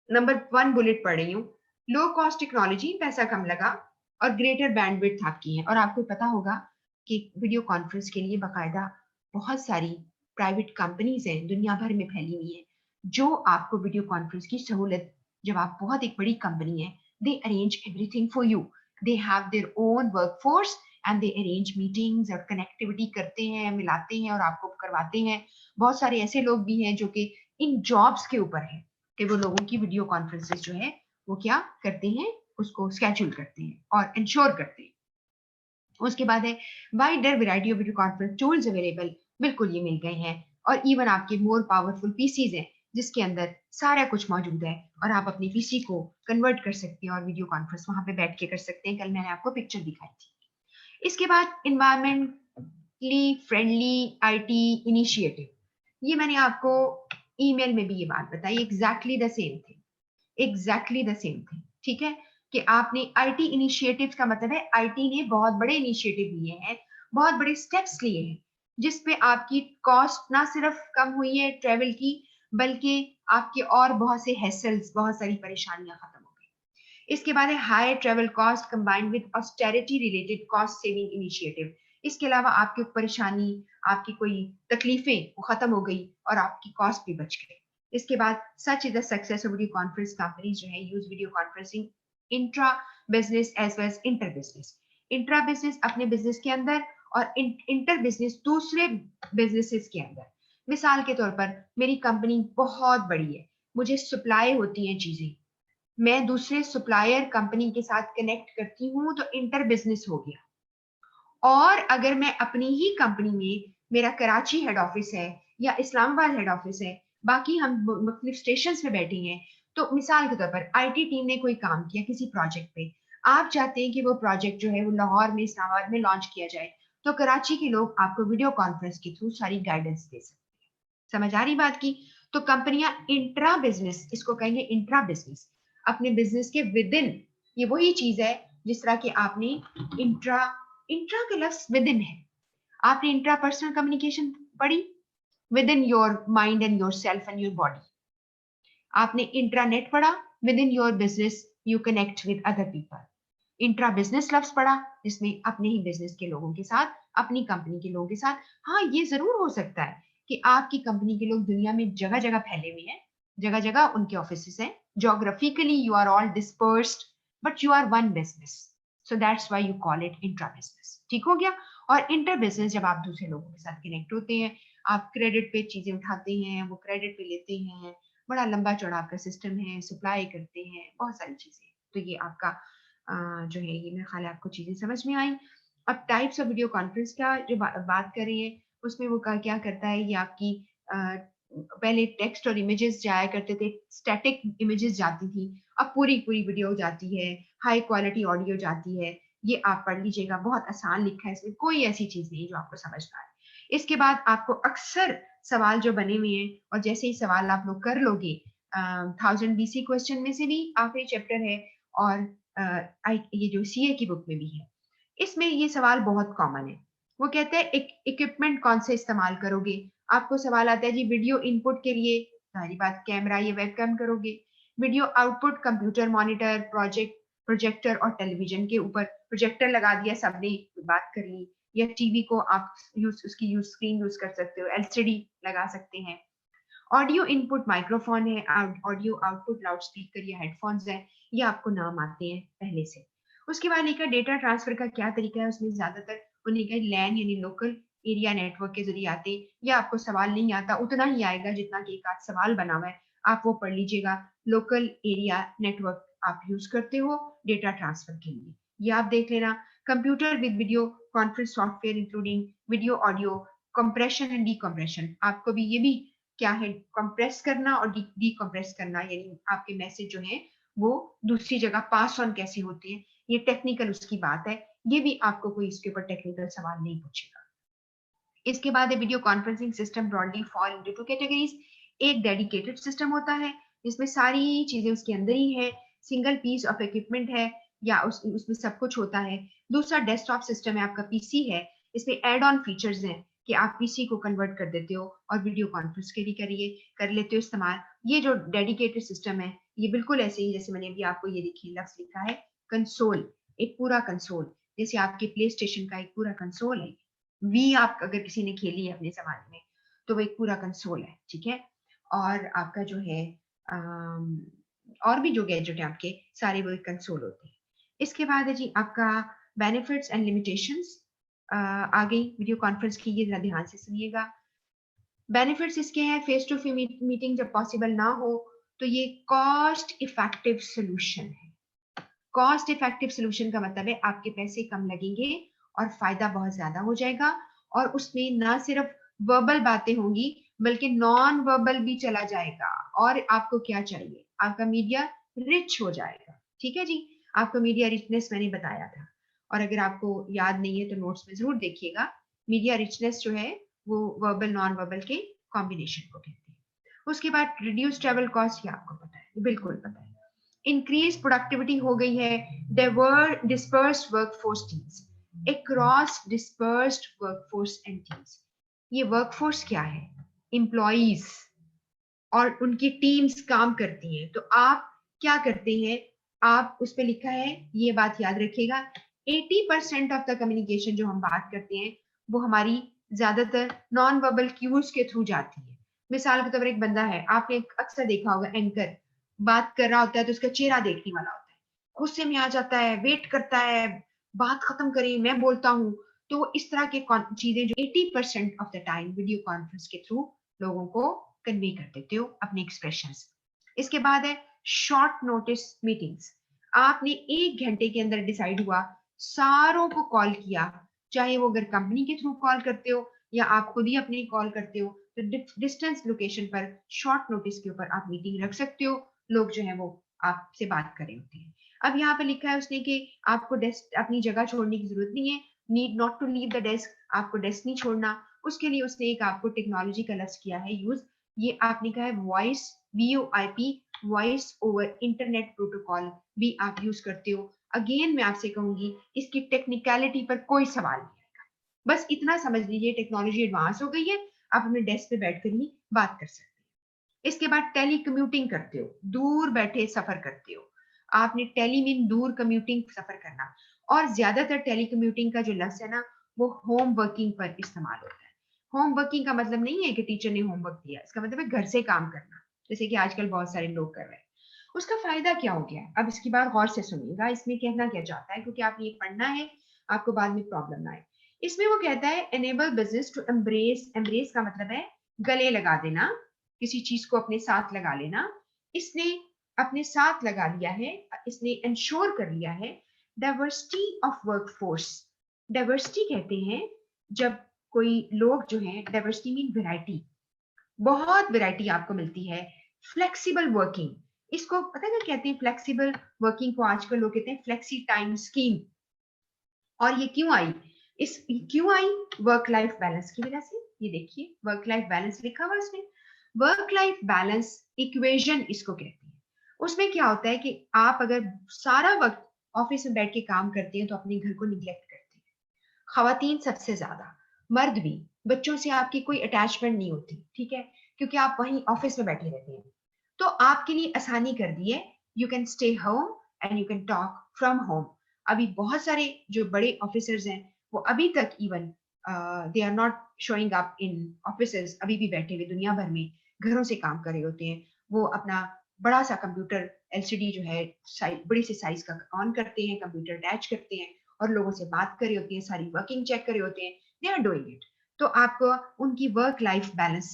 A: नंबर 1 बुलेट पढ़ रही हूँ, लो कॉस्ट टेक्नोलॉजी, पैसा कम लगा, और ग्रेटर बैंडविड्थ आपकी है। और आपको पता होगा कि वीडियो कॉन्फ्रेंस के लिए बाकायदा बहुत सारी प्राइवेट कंपनीज हैं दुनिया भर में फैली हुई है जो आपको वीडियो कॉन्फ्रेंस की सहूलत, जब आप बहुत एक बड़ी कंपनी है, they arrange everything for you, they have their own workforce and they arrange meetings और कनेक्टिविटी करते हैं, मिलाते हैं और आपको करवाते हैं। बहुत सारे ऐसे लोग भी हैं जो कि इन जॉब्स के ऊपर है कि वो लोगों की वीडियो कॉन्फ्रेंसेस जो है वो क्या करते हैं, उसको स्केड्यूल करते हैं और इंश्योर करते हैं। उसके बाद है wider variety of video conference tools available, बिल्कुल ये मिल गए हैं, और इवन आपके मोर पावरफुल पीसीज हैं जिसके अंदर सारा कुछ मौजूद है और आप अपनी पीसी को कन्वर्ट कर सकते हैं और वीडियो कॉन्फ्रेंस वहां पे बैठ के कर सकते हैं। कल मैंने आपको पिक्चर दिखाई थी। इसके बाद इन्वायरमेंटली फ्रेंडली आईटी इनिशिएटिव, ये मैंने आपको ईमेल में भी ये बात बताई, exactly the same thing, exactly the same thing, ठीक है, कि आपने आईटी इनिशिएटिव का मतलब है आईटी ने बहुत बड़े इनिशिएटिव लिए हैं, बहुत बड़े स्टेप्स लिए हैं, जिसपे आपकी कॉस्ट ना सिर्फ कम हुई है ट्रेवल की, बल्कि आपके और बहुत से हैसल्स, बहुत सारी परेशानियां खत्म हो गई। इसके बाद है high travel cost combined with austerity related cost saving initiative, इसके अलावा आपकी परेशानी, आपकी कोई तकलीफें वो खत्म हो गई और आपकी कॉस्ट भी बच गई। इसके बाद such is the success of video conference, companies जो है use video conferencing intra business as well as inter business, intra business अपने बिजनेस के अंदर और इंटर बिजनेस दूसरे बिजनेसेस के अंदर। मिसाल के तौर पर मेरी कंपनी बहुत बड़ी है, मुझे सप्लाई होती हैं चीजें, मैं दूसरे सप्लायर कंपनी के साथ कनेक्ट करती हूँ तो इंटर बिजनेस हो गया। और अगर मैं अपनी ही कंपनी में, मेरा कराची हेड ऑफिस है या इस्लामाबाद हेड ऑफिस है, बाकी हम मुख्तलिफ स्टेशन पे बैठे हैं, तो मिसाल के तौर पर आईटी टीम ने कोई काम किया किसी प्रोजेक्ट पे, आप चाहते हैं कि वो प्रोजेक्ट जो है वो लाहौर में, इस्लामाबाद में लॉन्च किया जाए, तो कराची के लोग आपको वीडियो कॉन्फ्रेंस के थ्रू सारी गाइडेंस दे सकते हैं। समझ आ रही बात की? तो कंपनियां इंट्रा बिजनेस, इसको कहेंगे इंट्रा बिजनेस, अपने बिजनेस के विद इन, ये वही चीज है जिस तरह की आपने इंट्रा, इंट्रा का लफ्ज विद इन है, आपने इंट्रा पर्सनल कम्युनिकेशन पढ़ी, with in your mind and your self and your body. आपने इंट्रानेट पढ़ा, with in your business you connect with other people. Intra business लफ्ज पढ़ा जिसमें अपने ही बिजनेस के लोगों के साथ, अपनी कंपनी के लोगों के साथ। हाँ, ये जरूर हो सकता है कि आपकी कंपनी के लोग दुनिया में जगह जगह फैले हुए हैं, जगह जगह उनके ऑफिस हैं, geographically you are all dispersed, but you are one business, so that's why you call it intra business. ठीक हो गया? और इंटर बिजनेस जब आप दूसरे लोगों के साथ कनेक्ट होते हैं, आप क्रेडिट पे चीजें उठाते हैं, वो क्रेडिट पे लेते हैं, बड़ा लंबा चौड़ा आपका सिस्टम है, सप्लाई करते हैं, बहुत सारी चीजें। तो ये आपका जो है, ये मेरे ख्याल है आपको चीजें समझ में आई। अब टाइप्स ऑफ वीडियो कॉन्फ्रेंस का जो बात कर रहे हैं, उसमें वो क्या करता है, ये आपकी पहले टेक्स्ट और इमेजेस जाया करते थे, स्टैटिक इमेजेस जाती थी, अब पूरी पूरी वीडियो जाती है, हाई क्वालिटी ऑडियो जाती है। ये आप पढ़ लीजिएगा, बहुत आसान लिखा है, इसमें कोई ऐसी चीज नहीं जो आपको समझ ना आए। इसके बाद आपको अक्सर सवाल जो बने हुए हैं, और जैसे ही सवाल आप लोग कर लोगे, 1000 BC क्वेश्चन में से भी आखिरी चैप्टर है, और ये जो सीए की बुक में भी है, इसमें ये सवाल बहुत कॉमन है। वो कहते हैं इक्विपमेंट कौन से इस्तेमाल करोगे, आपको सवाल आता है जी वीडियो इनपुट के लिए, सारी बात कैमरा या वेबकैम करोगे, video output computer monitor, projector और टेलीविजन के ऊपर प्रोजेक्टर लगा दिया, सबने बात कर ली, या टीवी को आप उसकी स्क्रीन यूज कर सकते हो, एलसीडी लगा सकते हैं। ऑडियो इनपुट माइक्रोफोन है, ऑडियो आउटपुट लाउड स्पीकर या हेडफोन्स है, ये आपको नाम आते हैं पहले से। उसके बाद लिखा डेटा ट्रांसफर का क्या तरीका है, उसमें ज्यादातर उन्हें कहा लैन यानी लोकल एरिया नेटवर्क के जरिए आते हैं, या आपको सवाल नहीं आता, उतना ही आएगा जितना कि एक आध सवाल बना हुआ है, आप वो पढ़ लीजिएगा। लोकल एरिया नेटवर्क आप यूज करते हो डेटा ट्रांसफर के लिए, ये आप देख लेना। Computer with video conference software including video audio compression and decompression, आपको भी ये भी क्या है, कंप्रेस करना और डीकम्प्रेस करना, यानी आपके मैसेज जो है वो दूसरी जगह पास ऑन कैसे होते हैं, ये टेक्निकल उसकी बात है। ये भी आपको कोई इसके ऊपर टेक्निकल सवाल नहीं पूछेगा। इसके बाद है video conferencing system broadly fall into two categories. एक डेडिकेटेड सिस्टम होता है जिसमें सारी चीजें उसके अंदर ही है, सिंगल पीस ऑफ इक्विपमेंट है या उसमें सब कुछ होता है। दूसरा डेस्कटॉप सिस्टम है, आपका पीसी है, इसमें एड ऑन फीचर्स हैं कि आप पीसी को कन्वर्ट कर देते हो और वीडियो कॉन्फ्रेंस के लिए कर लेते हो इस्तेमाल। ये जो डेडिकेटेड सिस्टम है ये बिल्कुल ऐसे ही जैसे मैंने अभी आपको ये देखिए लफ्ज लिखा है कंसोल, एक पूरा कंसोल, जैसे आपके प्ले स्टेशन का एक पूरा कंसोल है। वी आप अगर किसी ने खेली है अपने जमाने में तो वो एक पूरा कंसोल है, ठीक है। और आपका जो है और भी जो गैजेट है आपके सारे वो एक कंसोल होते हैं। इसके बाद है जी आपका बेनिफिट्स एंड लिमिटेशंस आ गई वीडियो कॉन्फ्रेंस की, ये जरा ध्यान से सुनिएगा। बेनिफिट्स इसके हैं, फेस टू फेस मीटिंग जब पॉसिबल ना हो तो ये कॉस्ट इफेक्टिव सोल्यूशन है। कॉस्ट इफेक्टिव सोल्यूशन का मतलब है आपके पैसे कम लगेंगे और फायदा बहुत ज्यादा हो जाएगा, और उसमें ना सिर्फ वर्बल बातें होंगी बल्कि नॉन वर्बल भी चला जाएगा। और आपको क्या चाहिए, आपका मीडिया रिच हो जाएगा, ठीक है जी। आपको मीडिया रिचनेस मैंने बताया था, और अगर आपको याद नहीं है तो नोट्स में जरूर देखिएगा। मीडिया रिचनेस जो है वो वर्बल नॉन वर्बल के कॉम्बिनेशन को कहते हैं। उसके बाद रिड्यूस ट्रेवल कॉस्ट, ये आपको पता है, बिल्कुल पता है। इंक्रीज प्रोडक्टिविटी हो गई है, dispersed workforce teams, across dispersed workforce and teams. ये वर्कफोर्स क्या है, एम्प्लॉइज और उनकी टीम्स काम करती हैं, तो आप क्या करते हैं, आप उस पर लिखा है, ये बात याद रखिएगा, 80% ऑफ द कम्युनिकेशन जो हम बात करते हैं वो हमारी ज्यादातर नॉन वर्बल क्यूज के थ्रू जाती है। मिसाल के तौर पर एक बंदा है, आपने अक्सर देखा होगा एंकर बात कर रहा होता है तो उसका चेहरा देखने वाला होता है, गुस्से में आ जाता है, वेट करता है, बात खत्म करें मैं बोलता हूँ। तो इस तरह के चीजें जो 80% of the time video conference के थ्रू लोगों को कन्वे कर देते हो अपने एक्सप्रेशंस। इसके बाद है शॉर्ट नोटिस मीटिंग्स। आपने 1 घंटे के अंदर डिसाइड हुआ, सारों को कॉल किया, चाहे वो अगर कंपनी के थ्रू कॉल करते हो या आप खुद ही अपनी कॉल करते हो, तो डिस्टेंस लोकेशन पर शॉर्ट नोटिस के ऊपर आप मीटिंग रख सकते हो, लोग जो है वो आपसे बात कर रहे होते हैं। अब यहाँ पे लिखा है उसने कि आपको डेस्क अपनी जगह छोड़ने की जरूरत नहीं है, need not to leave the desk, आपको डेस्क नहीं छोड़ना। उसके लिए उसने एक आपको टेक्नोलॉजी का लफ्ज किया है यूज, ये आपने कहा है voice, VoIP, voice over internet protocol भी आप यूज करते हो। अगेन मैं आपसे कहूंगी इसकी टेक्निकलिटी पर कोई सवाल नहीं आएगा, बस इतना समझ लीजिए टेक्नोलॉजी एडवांस हो गई है, आप अपने डेस्क पे बैठकर ही बात कर सकते हैं। इसके बाद टेली कम्यूटिंग करते हो, दूर बैठे सफर करते हो, आपने टेली मीन दूर कम्यूटिंग सफर करना, और ज्यादातर टेली कम्यूटिंग का जो लफ्ज है ना वो होम वर्किंग पर इस्तेमाल होता है। होम वर्किंग का मतलब नहीं है कि टीचर ने होमवर्क दिया, इसका मतलब है घर से काम करना, जैसे कि आजकल बहुत सारे लोग कर रहे हैं। उसका फायदा क्या हो गया, अब इसकी बात गौर से सुनिएगा, इसमें कहना क्या चाहता है, क्योंकि आपने ये पढ़ना है, आपको बाद में प्रॉब्लम ना आए। इसमें वो कहता है enable business to embrace, embrace का मतलब है गले लगा देना, किसी चीज को अपने साथ लगा लेना। इसने अपने साथ लगा लिया है, इसने इंश्योर कर लिया है डाइवर्सिटी ऑफ वर्कफोर्स। डाइवर्सिटी कहते हैं जब कोई लोग जो है, डाइवर्सिटी मीन वैरायटी, बहुत वैरायटी आपको मिलती है। फ्लेक्सिबल वर्किंग, इसको पता है क्या कहते हैं, फ्लेक्सिबल वर्किंग को आजकल लोग कहते हैं फ्लेक्सी टाइम स्कीम। और ये क्यों आई, इस क्यों आई, वर्क लाइफ बैलेंस की वजह से। ये देखिए वर्क लाइफ बैलेंस लिखा हुआ इसमें, वर्क लाइफ बैलेंस इक्वेशन इसको कहते हैं। उसमें क्या होता है कि आप अगर सारा वक्त ऑफिस में बैठ के काम करते हैं तो अपने घर को निग्लेक्ट करते हैं, खवातीन सबसे ज्यादा, मर्द भी, बच्चों से आपकी कोई अटैचमेंट नहीं होती, ठीक है, क्योंकि आप वहीं ऑफिस में बैठे रहते हैं। तो आपके लिए आसानी कर दी है, you can stay home and you can talk from home. अभी बहुत सारे जो बड़े ऑफिसर्स हैं वो अभी तक even they are not showing up in offices, अभी भी बैठे हुए दुनिया भर में घरों से काम कर रहे होते हैं। वो अपना बड़ा सा कंप्यूटर LCD जो है बड़ी सी साइज का ऑन करते हैं, कंप्यूटर अटैच करते हैं और लोगों से बात कर रहे होते हैं, सारी वर्किंग चेक कर रहे होते हैं, दे आर डूइंग इट। तो आपको उनकी वर्क लाइफ बैलेंस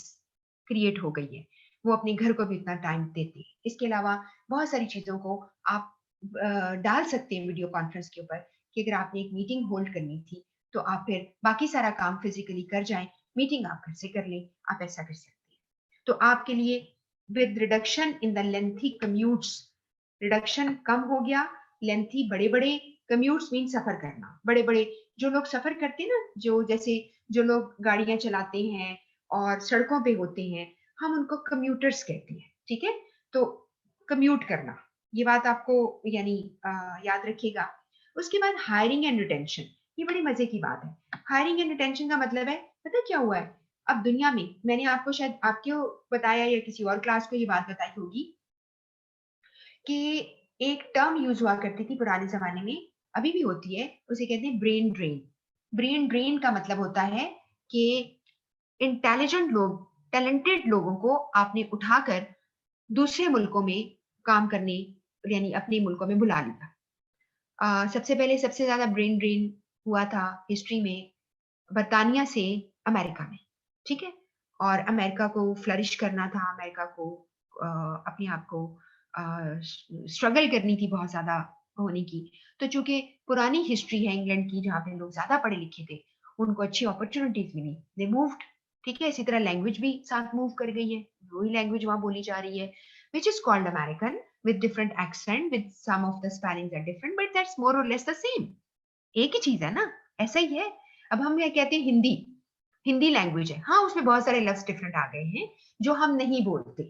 A: क्रिएट हो गई है, वो अपने घर को भी इतना टाइम देते हैं। इसके अलावा बहुत सारी चीजों को आप डाल सकते हैं वीडियो कॉन्फ्रेंस के ऊपर, कि अगर आपने एक मीटिंग होल्ड करनी थी तो आप फिर बाकी सारा काम फिजिकली कर जाएं, मीटिंग आप घर से कर लें, आप ऐसा कर सकते हैं। तो आपके लिए with reduction in the lengthy commutes, reduction कम हो गया, लेंथी बड़े बड़े कम्यूट्स मीन सफर करना, बड़े बड़े जो लोग सफर करते हैं ना, जो जैसे जो लोग गाड़ियां चलाते हैं और सड़कों पे होते हैं, हम उनको कम्यूटर्स कहते हैं, ठीक है। तो कम्यूट करना, ये बात आपको यानी याद रखिएगा। उसके बाद हायरिंग एंड रिटेंशन, ये बड़ी मजे की बात है। हायरिंग एंड रिटेंशन का मतलब है, पता क्या हुआ है अब दुनिया में, मैंने आपको शायद आपको बताया या किसी और क्लास को ये बात बताई होगी कि एक टर्म यूज हुआ करती थी पुराने जमाने में, अभी भी होती है, उसे कहते हैं ब्रेन ड्रेन। ब्रेन ड्रेन का मतलब होता है कि इंटेलिजेंट लोग, टैलेंटेड लोगों को आपने उठाकर दूसरे मुल्कों में काम करने यानी अपने मुल्कों में बुला लिया। सबसे पहले सबसे ज्यादा ब्रेन ड्रेन हुआ था हिस्ट्री में बर्तानिया से अमेरिका में, ठीक है। और अमेरिका को फ्लरिश करना था, अमेरिका को अपने आप को स्ट्रगल करनी थी बहुत ज्यादा होने की। तो चूंकि पुरानी हिस्ट्री है इंग्लैंड की जहाँ पे लोग ज्यादा पढ़े लिखे थे, उनको अच्छी अपॉर्चुनिटीज मिली, दे मूव्ड, ठीक है। इसी तरह लैंग्वेज भी साथ मूव कर गई है, वही लैंग्वेज वहां बोली जा रही है, which is called American with different accent, with some of the spellings are different, but that's more or less the same, एक ही चीज है ना, ऐसा ही है। अब हम ये कहते हैं हिंदी, हिंदी लैंग्वेज है, हाँ उसमें बहुत सारे लफ्ज डिफरेंट आ गए हैं जो हम नहीं बोलते।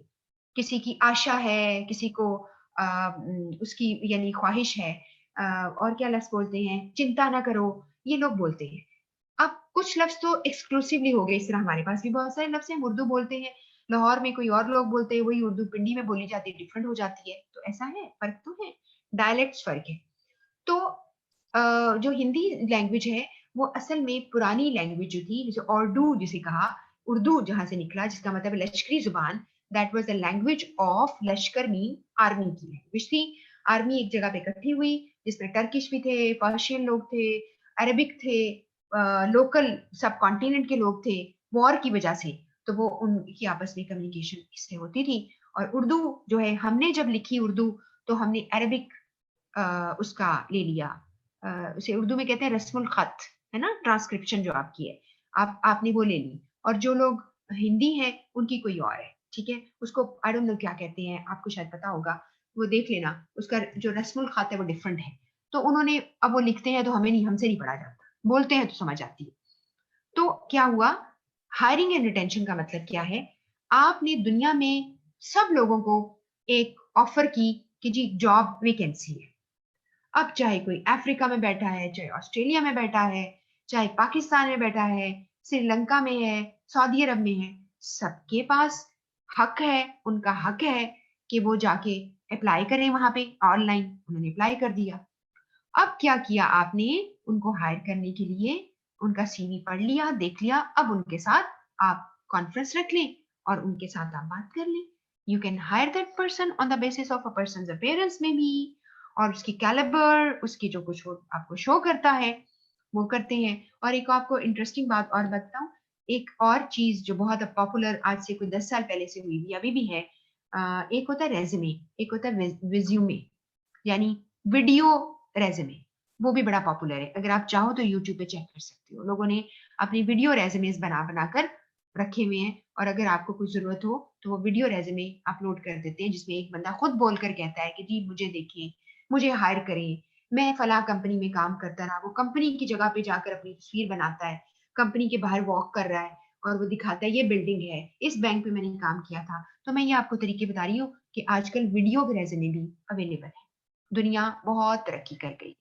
A: किसी की आशा है, किसी को उसकी यानी ख्वाहिश है, और क्या लफ्ज बोलते हैं, चिंता ना करो, ये लोग बोलते हैं। अब कुछ लफ्ज तो एक्सक्लूसिवली हो गए, इस तरह हमारे पास भी बहुत सारे लफ्ज हैं, हम उर्दू बोलते हैं, लाहौर में कोई और लोग बोलते हैं, वही उर्दू पिंडी में बोली जाती है, डिफरेंट हो जाती है। तो ऐसा है, फर्क तो है, डायलेक्ट्स फर्क है। तो जो हिंदी लैंग्वेज है वो असल में पुरानी लैंग्वेज जो थी, जैसे उर्दू जिसे कहा, उर्दू जहां से निकला, जिसका मतलब लश्करी जुबान, that was the language of Lashkar mean army की लैंग्वेज थी। आर्मी एक जगह पे इकट्ठी हुई, जिसमें टर्किश भी थे, पर्शियन लोग थे, अरबिक थे, लोकल सब कॉन्टिनेंट के लोग थे, वॉर की वजह से, तो वो उनकी आपस में कम्युनिकेशन इससे होती थी। और उर्दू जो है, हमने जब लिखी उर्दू, तो हमने अरबिक उसका ले लिया, उसे उर्दू में कहते हैं रस्मुल खत, है ना, ट्रांसक्रिप्शन जो आपकी है, आपने वो ले ली। और जो लोग हिंदी है उनकी कोई और है, ठीक है, उसको आई डोंट नो क्या कहते हैं, आपको शायद पता होगा, वो देख लेना, उसका जो रस्मुल खत है वो डिफरेंट है। तो उन्होंने, अब वो लिखते हैं तो हमें नहीं, हमसे नहीं पढ़ा जाता, बोलते हैं तो समझ आती है। तो क्या हुआ, हायरिंग एंड रिटेंशन का मतलब क्या है, आपने दुनिया में सब लोगों को एक ऑफर की कि जी जॉब वैकेंसी है। अब चाहे कोई अफ्रीका में बैठा है, चाहे ऑस्ट्रेलिया में बैठा है, चाहे पाकिस्तान में बैठा है, श्रीलंका में है, सऊदी अरब में है, सबके पास हक है, उनका हक है कि वो जाके अप्लाई करें वहां पे ऑनलाइन। उन्होंने अप्लाई कर दिया। अब क्या किया आपने, उनको हायर करने के लिए उनका सीवी पढ़ लिया, देख लिया, अब उनके साथ आप कॉन्फ्रेंस रख लें और उनके साथ आप बात कर लें। You can hire that person on the basis of a person appearance में भी, और उसकी कैलिबर, उसकी जो कुछ वो आपको शो करता है वो करते हैं। और एक आपको इंटरेस्टिंग बात और बताऊं, एक और चीज जो बहुत पॉपुलर आज से कोई 10 साल पहले से हुई भी अभी भी है, एक होता है रेज्यूमे, एक होता है विज्यूमे, यानी वीडियो रेज्यूमे, वो भी बड़ा पॉपुलर है। अगर आप चाहो तो यूट्यूब पे चेक कर सकते हो, लोगों ने अपनी वीडियो रेज्यूमेस बना बनाकर रखे हुए हैं। और अगर आपको कोई जरूरत हो तो वो वीडियो रेज्यूमे अपलोड कर देते हैं, जिसमें एक बंदा खुद बोलकर कहता है कि जी मुझे देखें, मुझे हायर करें, मैं फला कंपनी में काम करता रहा। वो कंपनी की जगह पे जाकर अपनी तस्वीर बनाता है, कंपनी के बाहर वॉक कर रहा है और वो दिखाता है ये बिल्डिंग है, इस बैंक पे मैंने काम किया था। तो मैं ये आपको तरीके बता रही हूँ कि आजकल वीडियो रेज्यूमे भी अवेलेबल है, दुनिया बहुत तरक्की कर गई।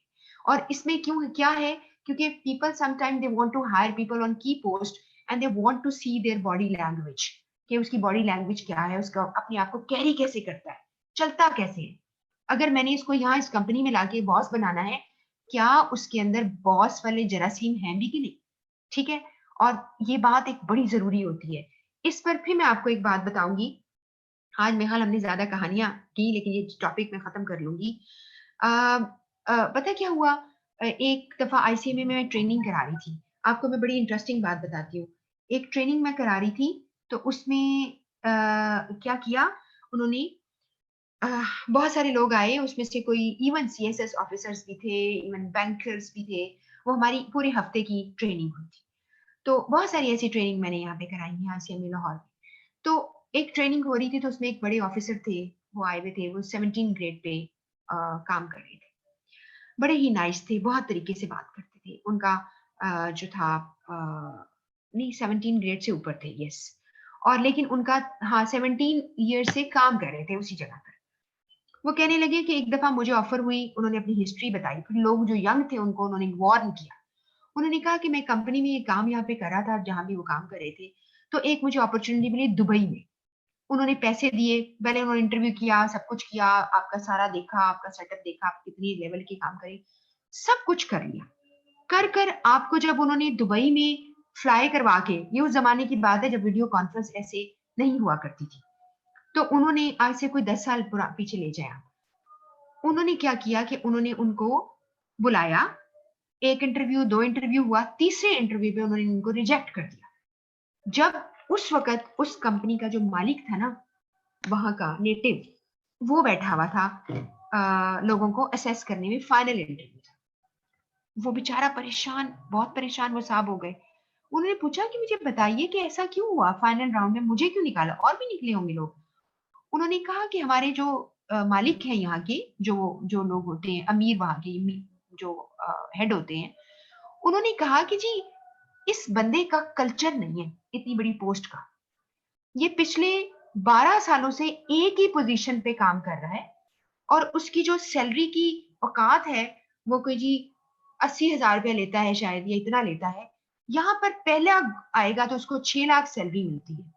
A: और इसमें क्यों क्या है, क्योंकि people sometime they want to hire people on key post and they want to see their body language, कि उसकी बॉडी लैंग्वेज क्या है, उसका अपने आप को कैरी कैसे करता है, चलता कैसे है। अगर मैंने इसको यहाँ इस कंपनी में लाके बॉस बनाना है, क्या उसके अंदर बॉस वाले जरासीम हैं भी कि नहीं, ठीक है। और ये बात एक बड़ी जरूरी होती है। इस पर फिर मैं आपको एक बात बताऊंगी, आज में हाल हमने ज्यादा कहानियां की, लेकिन ये टॉपिक मैं खत्म कर लूंगी। पता क्या हुआ, एक दफा आईसीएमए में मैं ट्रेनिंग करा रही थी, आपको मैं बड़ी इंटरेस्टिंग बात बताती हूँ। एक ट्रेनिंग मैं करा रही थी, तो उसमें क्या किया उन्होंने, बहुत सारे लोग आए, उसमें से कोई इवन सीएसएस ऑफिसर्स भी थे, इवन बैंकर्स भी थे। वो हमारी पूरे हफ्ते की ट्रेनिंग हुई थी। तो बहुत सारी ऐसी ट्रेनिंग मैंने यहाँ पे कराई है आसियामी लाहौर में। तो एक ट्रेनिंग हो रही थी, तो उसमें एक बड़े ऑफिसर थे, वो आए हुए थे, वो 17 ग्रेड पे काम कर रहे थे। बड़े ही नाइस थे, बहुत तरीके से बात करते थे। उनका जो था नहीं 17 ग्रेड से ऊपर थे, यस। और लेकिन उनका, हाँ, 17 ईयर से काम कर रहे थे उसी जगह पर। वो कहने लगे कि एक दफा मुझे ऑफर हुई, उन्होंने अपनी हिस्ट्री बताई, फिर लोग जो यंग थे उनको उन्होंने वार्न किया। उन्होंने कहा कि मैं कंपनी में ये काम यहाँ पे कर रहा था, जहां भी वो काम कर रहे थे, तो एक मुझे अपॉर्चुनिटी मिली दुबई में। उन्होंने पैसे दिए, पहले उन्होंने इंटरव्यू किया, सब कुछ किया, आपका सारा देखा, आपका सेटअप देखा, आप कितनी लेवल की काम करें, सब कुछ कर लिया। कर कर आपको जब उन्होंने दुबई में फ्लाई करवा के, ये उस जमाने की बात है जब वीडियो कॉन्फ्रेंस ऐसे नहीं हुआ करती थी, तो उन्होंने आज से कोई 10 साल पीछे ले जाया। उन्होंने क्या किया कि उन्होंने उनको बुलाया, एक इंटरव्यू, दो इंटरव्यू हुआ, तीसरे इंटरव्यू पे उन्होंने उनको रिजेक्ट कर दिया। जब उस वक्त उस कंपनी का जो मालिक था ना, वहां का नेटिव, वो बैठा हुआ था लोगों को असेस करने में, फाइनल इंटरव्यू था। वो बेचारा परेशान, बहुत परेशान वो साहब हो गए। उन्होंने पूछा कि मुझे बताइए कि ऐसा क्यों हुआ, फाइनल राउंड में मुझे क्यों निकाला, और भी निकले होंगे लोग। उन्होंने कहा कि हमारे जो मालिक हैं यहाँ के, जो जो लोग होते हैं अमीर, वहां के जो हेड होते हैं, उन्होंने कहा कि जी इस बंदे का कल्चर नहीं है इतनी बड़ी पोस्ट का, ये पिछले 12 सालों से एक ही पोजीशन पे काम कर रहा है, और उसकी जो सैलरी की औकात है वो कोई जी 80,000 रुपया लेता है शायद, या इतना लेता है। यहाँ पर पहला आएगा तो उसको 6 लाख सैलरी मिलती है।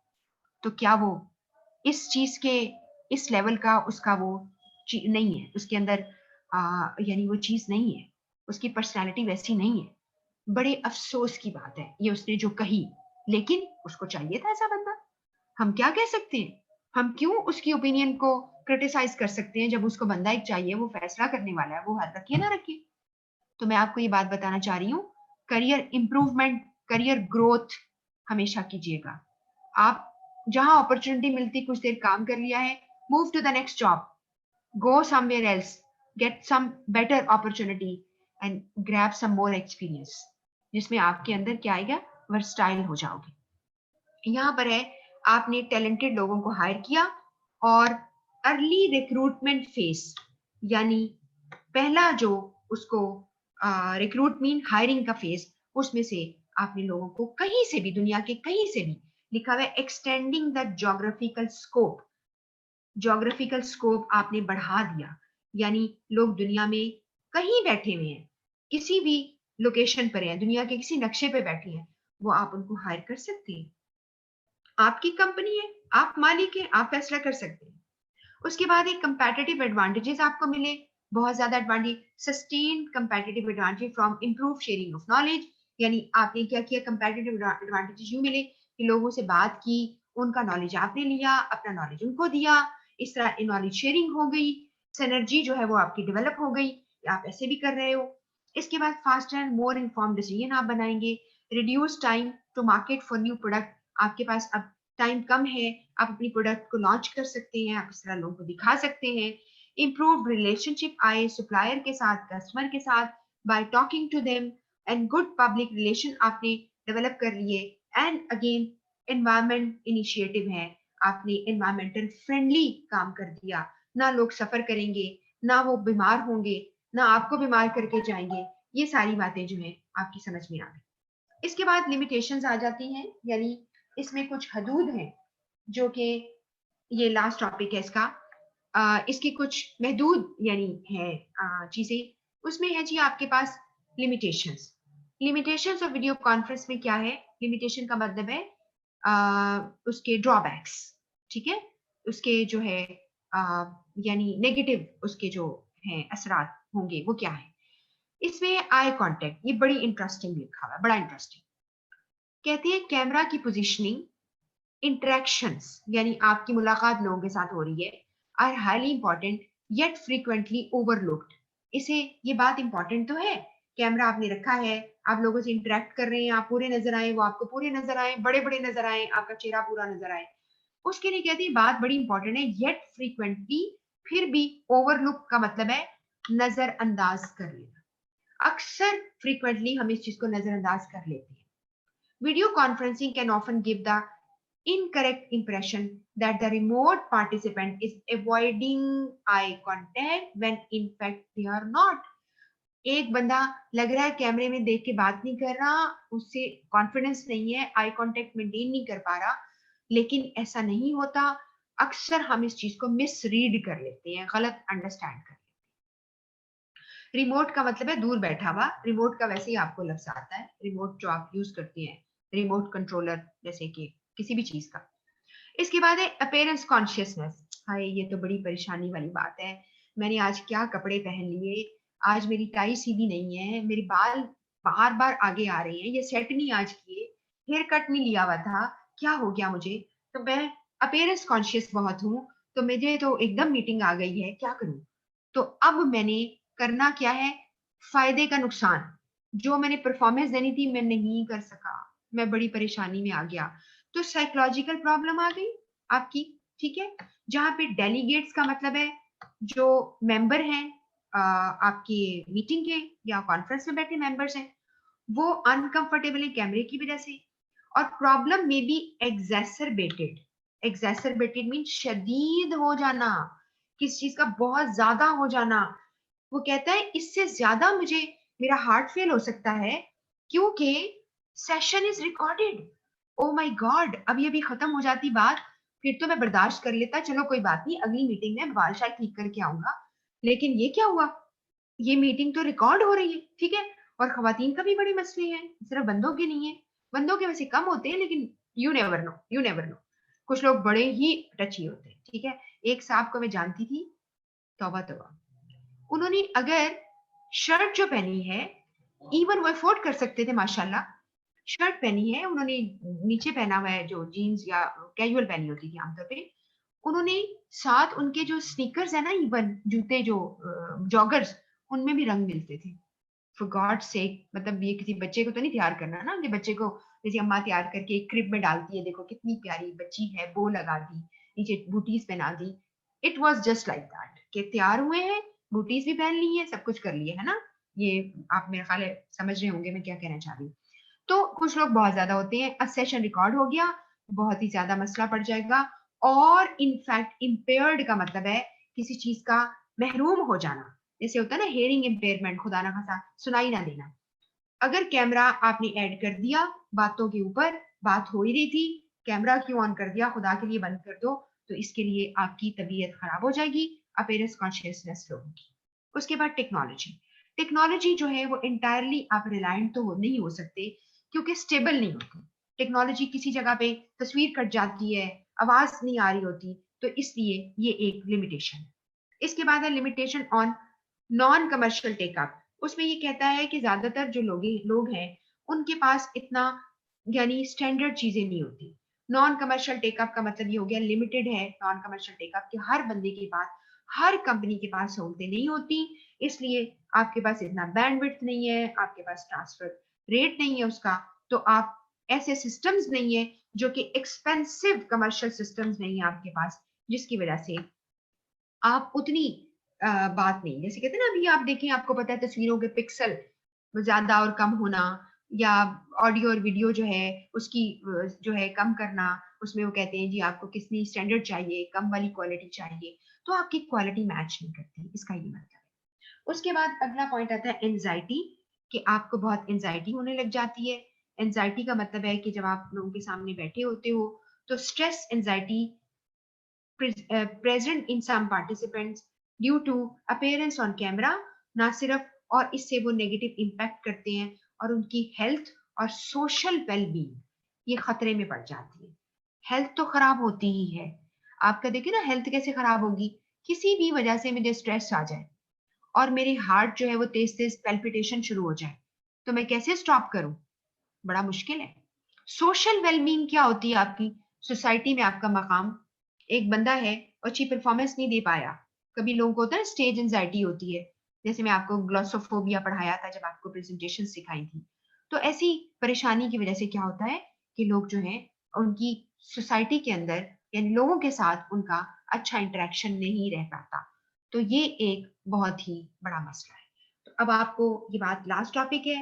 A: तो क्या वो इस चीज के, इस लेवल का उसका वो नहीं है उसके अंदर, यानी वो चीज नहीं है, उसकी पर्सनालिटी वैसी नहीं है। बड़े अफसोस की बात है ये उसने जो कही, लेकिन उसको चाहिए था ऐसा बंदा। हम क्या कह सकते हैं, हम क्यों उसकी ओपिनियन को क्रिटिसाइज कर सकते हैं, जब उसको बंदा एक चाहिए, वो फैसला करने वाला है, वो हाथ रखिए ना रखिए। तो मैं आपको ये बात बताना चाह रही हूँ, करियर इंप्रूवमेंट, करियर ग्रोथ हमेशा कीजिएगा। आप जहां अपॉर्चुनिटी मिलती, कुछ देर काम कर लिया है, move to the next job, go somewhere else, get some better opportunity and grab some more experience, जिसमें आपके अंदर क्या आएगा, वर्सटाइल हो जाओगे। यहाँ पर है, आपने टैलेंटेड लोगों को हायर किया, और अर्ली रिक्रूटमेंट फेज, यानी पहला जो उसको रिक्रूट मीन हायरिंग का फेज, उसमें से आपने लोगों को कहीं से भी, दुनिया के कहीं से भी, लिखा हुआ है extending the geographical scope, geographical scope आपने बढ़ा दिया। यानी लोग दुनिया में कहीं बैठे हुए हैं, किसी भी लोकेशन पर हैं, दुनिया के किसी नक्शे पे बैठे हैं, वो आप उनको हायर कर सकते हैं। आपकी कंपनी है, आप मालिक हैं, आप फैसला कर सकते हैं। उसके बाद एक कंपैटिटिव एडवांटेजेस आपको मिले, बहुत ज्यादा advantage, sustain competitive advantage from improve sharing of knowledge. यानी आपने क्या किया, कंपैटिटिव एडवांटेजेस यूं मिले कि लोगों से बात की, उनका नॉलेज आपने लिया, अपना नॉलेज उनको दिया, इस तरह नॉलेज शेयरिंग हो गई, सिनर्जी जो है वो आपकी डेवलप हो गई, आप ऐसे भी कर रहे हो। इसके बाद faster and more inform decision आप बनाएंगे, reduce time to market for new product, आपके पास अब टाइम कम है, आप अपनी प्रोडक्ट को लॉन्च कर सकते हैं, आप इस तरह लोगों को दिखा सकते हैं। इम्प्रूव रिलेशनशिप आए सप्लायर के साथ, कस्टमर के साथ, by talking to them, and good public relation आपने डेवलप कर लिए। एंड अगेन एनवायरमेंट इनिशिएटिव है, आपने एनवायरमेंटल फ्रेंडली काम कर दिया, ना लोग सफर करेंगे, ना वो बीमार होंगे, ना आपको बीमार करके जाएंगे। ये सारी बातें जो है आपकी समझ में आ गई। इसके बाद लिमिटेशंस आ जाती हैं, यानी इसमें कुछ हदूद हैं, जो कि ये लास्ट टॉपिक है इसका, इसकी कुछ महदूद यानी है चीजें, उसमें है जी आपके पास limitations. Limitations of video conference में क्या है, लिमिटेशन का मतलब है उसके ड्रॉबैक्स, ठीक है, उसके जो है यानी नेगेटिव उसके जो हैं असरात होंगे वो क्या है। इसमें आई कांटेक्ट, ये बड़ी इंटरेस्टिंग लिखा हुआ है, बड़ा इंटरेस्टिंग। कहती है कैमरा की पोजीशनिंग, इंटरेक्शंस, यानी आपकी मुलाकात लोगों के साथ हो रही है, are highly important yet frequently overlooked. इसे, ये बात इंपॉर्टेंट तो है, कैमरा आपने रखा है, आप लोगों से इंटरेक्ट कर रहे हैं, आप पूरे नजर आए, वो आपको पूरे नजर आए, बड़े बड़े नजर आए, आपका चेहरा पूरा नजर आए, उसके लिए कहती है बात बड़ी इंपॉर्टेंट है, येट फ्रीक्वेंटली, फिर भी ओवरलुक का मतलब है नजरअंदाज कर लेना। अक्सर फ्रीक्वेंटली हम इस चीज को नजरअंदाज कर लेते हैं। Video conferencing can often give the incorrect impression that the remote participant is avoiding eye contact when in fact they are not. एक बंदा लग रहा है कैमरे में देख के बात नहीं कर रहा, उससे कॉन्फिडेंस नहीं है, आई कांटेक्ट मेंटेन नहीं कर पा रहा, लेकिन ऐसा नहीं होता। अक्सर हम इस चीज को मिसरीड कर लेते हैं, गलत अंडरस्टैंड कर लेते हैं। रिमोट का मतलब है दूर बैठा हुआ, रिमोट का वैसे ही आपको लफ्ज आता है, रिमोट जो आप यूज करती हैं, रिमोट कंट्रोलर जैसे कि किसी भी चीज का। इसके बाद है अपेयरेंस कॉन्शियसनेस। हाय, ये तो बड़ी परेशानी वाली बात है। मैंने आज क्या कपड़े पहन लिए, आज मेरी टाई सीधी नहीं है, मेरे बाल बार बार आगे आ रहे हैं, ये सेट नहीं आज किए, हेयर कट नहीं लिया हुआ था, क्या हो गया मुझे। तो मैं अपेयरेंस कॉन्शियस बहुत हूँ, तो मुझे तो एकदम मीटिंग आ गई है, क्या करूं। तो अब मैंने करना क्या है, फायदे का नुकसान, जो मैंने परफॉर्मेंस देनी थी मैं नहीं कर सका, मैं बड़ी परेशानी में आ गया। तो साइकोलॉजिकल प्रॉब्लम आ गई आपकी, ठीक है। जहां पे डेलीगेट्स का मतलब है जो मेंबर हैं आपकी मीटिंग के या कॉन्फ्रेंस में बैठे मेंबर्स हैं, वो अनकंफर्टेबल है कैमरे की वजह से। और प्रॉब्लम में बी एग्जैसरबेटेड, एग्जैसरबेटेड मीन शदीद हो जाना, किस चीज का बहुत ज्यादा हो जाना। वो कहता है इससे ज्यादा मुझे मेरा हार्ट फेल हो सकता है क्योंकि session is recorded. Oh my God, अभी अभी खत्म हो जाती बात, फिर तो मैं बर्दाश्त कर लेता, चलो कोई बात नहीं, अगली मीटिंग में बाल शाल ठीक करके आऊंगा। लेकिन ये क्या हुआ, ये मीटिंग तो रिकॉर्ड हो रही है, ठीक है। और खवातीन का भी बड़े मसले हैं, सिर्फ बंदों के नहीं है। बंदों के वैसे कम होते हैं, लेकिन you never know, you never know, कुछ लोग बड़े ही टची होते हैं, ठीक है। एक साहब को मैं जानती थी, तौबा तौबा, उन्होंने अगर शर्ट जो पहनी है, इवन वो अफोर्ड कर सकते थे माशाल्लाह, शर्ट पहनी है उन्होंने, नीचे पहना हुआ है जो जीन्स या कैजुअल पहनी होती थी आमतौर पे, उन्होंने साथ उनके जो स्नीकर्स है ना, इवन जूते जो जॉगर्स, उनमें भी रंग मिलते थे। फॉर गॉड सेक, मतलब ये किसी बच्चे को तो नहीं तैयार करना ना, कि बच्चे को जैसे अम्मा तैयार करके एक क्रिब में डालती है, देखो कितनी प्यारी बच्ची है, बो लगा दी, नीचे बूटीज पहना दी। It was just like that, कि तैयार हुए हैं, बूटीज भी पहन ली है, सब कुछ कर लिया है ना। ये आप मेरे ख्याल है समझ रहे होंगे मैं क्या कहना चाह रही हूँ। तो कुछ लोग बहुत ज्यादा होते हैं, अब सेशन रिकॉर्ड हो गया, बहुत ही ज्यादा मसला पड़ जाएगा। और इनफैक्ट इम्पेयर्ड का मतलब है किसी चीज का महरूम हो जाना, जैसे होता है ना हेयरिंग इम्पेयरमेंट, खुदा ना खासा सुनाई ना देना। अगर कैमरा आपने ऐड कर दिया बातों के ऊपर, बात हो ही रही थी, कैमरा क्यों ऑन कर दिया, खुदा के लिए बंद कर दो, तो इसके लिए आपकी तबीयत खराब हो जाएगी, अपेयरेंस कॉन्शियसनेस लो होगी। उसके बाद टेक्नोलॉजी, टेक्नोलॉजी जो है वो इंटायरली आप रिलायंट तो नहीं हो सकते, क्योंकि स्टेबल नहीं होती टेक्नोलॉजी, किसी जगह पे तस्वीर कट जाती है, आवाज नहीं आ रही होती, तो इसलिए ये एक लिमिटेशन है। इसके बाद है limitation on non commercial take up. उसमें ये कहता है कि ज्यादातर जो लोग हैं उनके पास इतना यानी स्टैंडर्ड चीजें नहीं होती। नॉन कमर्शियल टेकअप का मतलब ये हो गया लिमिटेड है, नॉन कमर्शियल टेकअप कि हर बंदे के पास, हर कंपनी के पास सहूलतें नहीं होती, इसलिए आपके पास इतना बैंडविड्थ नहीं है, आपके पास ट्रांसफर रेट नहीं है उसका, तो आप ऐसे सिस्टम्स नहीं है जो कि एक्सपेंसिव कमर्शियल सिस्टम्स नहीं है आपके पास, जिसकी वजह से आप उतनी बात नहीं, जैसे कहते हैं ना, अभी आप देखें, आपको पता है तस्वीरों के पिक्सल ज्यादा और कम होना, या ऑडियो और वीडियो जो है उसकी जो है कम करना, उसमें वो कहते हैं जी आपको कितनी स्टैंडर्ड चाहिए, कम वाली क्वालिटी चाहिए, तो आपकी क्वालिटी मैच नहीं करती, इसका ये मतलब है। उसके बाद अगला पॉइंट आता है एंजाइटी, कि आपको बहुत एंजाइटी होने लग जाती है। एंजाइटी का मतलब है कि जब आप लोगों के सामने बैठे होते हो, तो stress anxiety present in some participants due to appearance on camera, ना सिर्फ, और इससे वो नेगेटिव इम्पैक्ट करते हैं और उनकी हेल्थ और सोशल वेलबींग ये खतरे में पड़ जाती है। हेल्थ तो खराब होती ही है, आपका देखिए ना हेल्थ कैसे खराब होगी, किसी भी वजह से मुझे स्ट्रेस आ जाए और मेरी हार्ट जो है वो तेज तेज पैल्पिटेशन शुरू हो जाए, तो मैं कैसे स्टॉप करूं, बड़ा मुश्किल है। सोशल वेलबींग क्या होती है आपकी, सोसाइटी में आपका मकाम, एक बंदा है और अच्छी परफॉर्मेंस नहीं दे पाया, कभी लोगों को होता है स्टेज एंजाइटी होती है, जैसे मैं आपको ग्लोसोफोबिया पढ़ाया था जब आपको प्रेजेंटेशन सिखाई थी। तो ऐसी परेशानी की वजह से क्या होता है कि लोग जो है उनकी सोसाइटी के अंदर यानी लोगों के साथ उनका अच्छा इंटरेक्शन नहीं रह पाता, तो ये एक बहुत ही बड़ा मसला है। तो अब आपको ये बात, लास्ट टॉपिक है,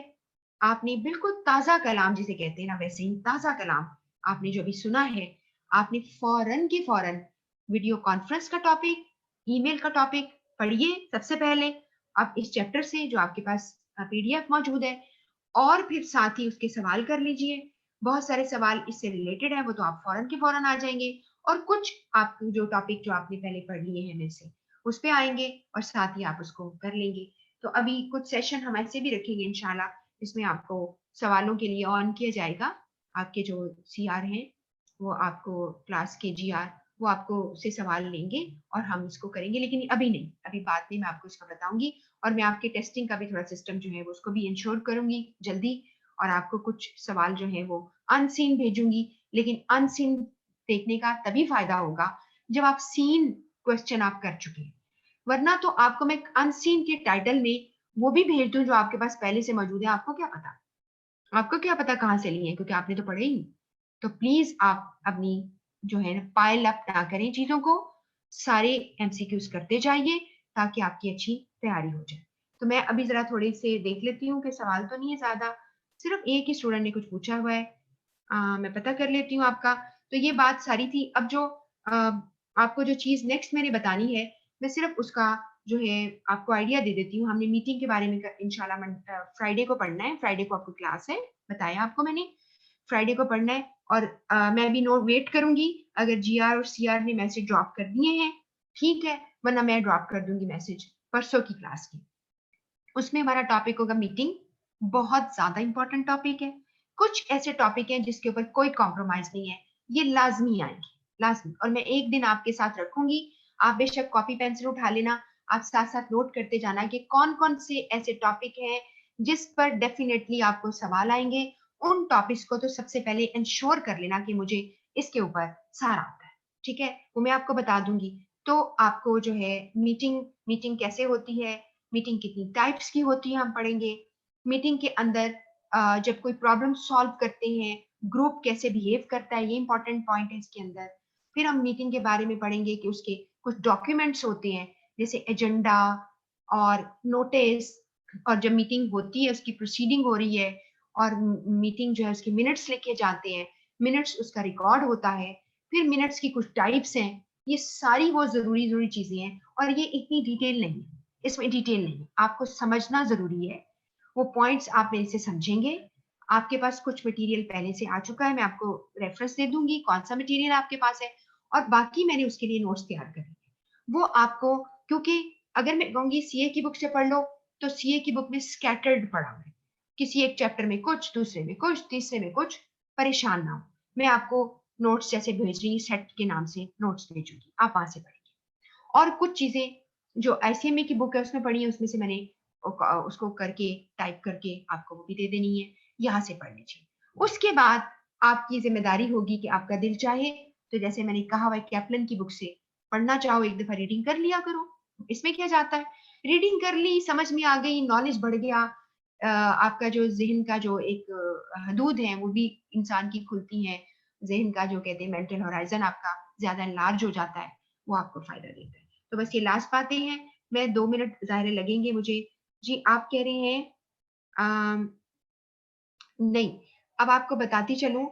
A: आपने बिल्कुल ताजा कलाम जिसे कहते हैं ना, वैसे ही ताजा कलाम आपने जो भी सुना है, आपने फौरन के फौरन वीडियो कॉन्फ्रेंस का टॉपिक, ईमेल का टॉपिक पढ़िए सबसे पहले आप इस चैप्टर से जो आपके पास पीडीएफ मौजूद है, और फिर साथ ही उसके सवाल कर लीजिए। बहुत सारे सवाल इससे रिलेटेड है, वो तो आप फौरन के फौरन आ जाएंगे, और कुछ आप जो टॉपिक जो आपने पहले पढ़ लिए हैं मेरे से उस पे आएंगे, और साथ ही आप उसको कर लेंगे। तो अभी कुछ सेशन हम ऐसे भी रखेंगे इंशाल्लाह, इसमें आपको सवालों के लिए ऑन किया जाएगा। आपके जो सीआर हैं वो आपको, क्लास के जीआर, वो आपको से सवाल लेंगे और हम इसको करेंगे, लेकिन अभी नहीं, अभी बाद में मैं आपको इसका बताऊंगी। और मैं आपके टेस्टिंग का भी थोड़ा सिस्टम जो है वो उसको भी इंश्योर करूंगी जल्दी, और आपको कुछ सवाल जो है वो अनसीन भेजूंगी। लेकिन अनसीन देखने का तभी फायदा होगा जब आप सीन क्वेश्चन आप कर चुके हैं, वरना तो आपको मैं अनसीन के टाइटल में वो भी भेज दूं जो आपके पास पहले से मौजूद है, आपको क्या पता, आपको क्या पता कहाँ से लिए हैं, क्योंकि आपने तो पढ़े ही नहीं। तो प्लीज आप अपनी जो है ना पाइल अप ना करें चीजों को, सारे एमसीक्यूज करते जाइए ताकि आपकी अच्छी तैयारी हो जाए। तो मैं अभी जरा थोड़ी से देख लेती हूँ कि सवाल तो नहीं है ज्यादा, सिर्फ एक ही स्टूडेंट ने कुछ पूछा हुआ है। मैं पता कर लेती हूँ आपका। तो ये बात सारी थी। अब जो आपको जो चीज नेक्स्ट मैंने बतानी है, मैं सिर्फ उसका जो है आपको आइडिया दे देती हूँ। हमने मीटिंग के बारे में इंशाल्लाह फ्राइडे को पढ़ना है, फ्राइडे को आपको क्लास है, बताया आपको मैंने, फ्राइडे को पढ़ना है। और मैं भी नोट वेट करूंगी, अगर जीआर और सीआर ने मैसेज ड्रॉप कर दिए हैं ठीक है, वरना मैं ड्रॉप कर दूंगी मैसेज परसों की क्लास की। उसमें हमारा टॉपिक होगा मीटिंग, बहुत ज्यादा इंपॉर्टेंट टॉपिक है। कुछ ऐसे टॉपिक हैं जिसके ऊपर कोई कॉम्प्रोमाइज नहीं है, ये लाजमी आएंगे, लाजमी। और मैं एक दिन आपके साथ रखूंगी, आप बेशक कॉपी पेंसिल उठा लेना, आप साथ साथ नोट करते जाना कि कौन कौन से ऐसे टॉपिक हैं जिस पर डेफिनेटली आपको सवाल आएंगे। उन टॉपिक्स को तो सबसे पहले इंश्योर कर लेना कि मुझे इसके ऊपर सारा आता है, ठीक है, वो मैं आपको बता दूंगी। तो आपको जो है मीटिंग मीटिंग कैसे होती है, मीटिंग कितनी टाइप्स की होती है हम पढ़ेंगे, मीटिंग के अंदर जब कोई प्रॉब्लम सॉल्व करते हैं ग्रुप कैसे बिहेव करता है, ये इंपॉर्टेंट पॉइंट है इसके अंदर। फिर हम मीटिंग के बारे में पढ़ेंगे कि उसके कुछ डॉक्यूमेंट्स होते हैं, जैसे एजेंडा और नोटिस, और जब मीटिंग होती है उसकी प्रोसीडिंग हो रही है, और मीटिंग जो है उसके मिनट्स लिखे जाते हैं, मिनट्स उसका रिकॉर्ड होता है। फिर मिनट्स की कुछ टाइप्स हैं, ये सारी वो जरूरी जरूरी चीजें हैं, और ये इतनी डिटेल नहीं है, इसमें डिटेल नहीं, आपको समझना जरूरी है। वो पॉइंट्स आप मेरे से समझेंगे। आपके पास कुछ मटेरियल पहले से आ चुका है, मैं आपको रेफरेंस दे दूंगी कौन सा मटेरियल आपके पास है, और बाकी मैंने उसके लिए नोट्स तैयार करे हैं। वो आपको, क्योंकि अगर मैं कहूंगी सीए की बुक से पढ़ लो, तो सीए की बुक में स्कैटर्ड पढ़ा हुआ है, किसी एक चैप्टर में कुछ, दूसरे में कुछ, तीसरे में कुछ, परेशान ना हो। मैं आपको नोट्स जैसे भेज रही सेट के नाम से नोट्स भेजूंगी, आप वहां से पढ़ेंगे। और कुछ चीजें जो आईसीएमए की बुक है उसमें पढ़ी है, उसमें से मैंने उसको करके टाइप करके आपको वो भी दे देनी है, यहाँ से पढ़ लीजिए। उसके बाद आपकी जिम्मेदारी होगी कि आपका दिल चाहे तो, जैसे मैंने कहा हुआ कैप्लन की बुक से पढ़ना चाहो एक दफा रीडिंग कर लिया करो, इसमें क्या जाता है, रीडिंग कर ली, समझ में आ गई, नॉलेज बढ़ गया, आपका जो जहन का जो एक हदूद है वो भी इंसान की खुलती है, जहन का जो कहते हैं मेंटल होराइजन आपका ज्यादा लार्ज हो जाता है, वो आपको फायदा देता है। तो बस ये लास्ट बातें हैं, मैं 2 मिनट जाहिर लगेंगे मुझे। जी आप कह रहे हैं नहीं, अब आपको बताती चलूं,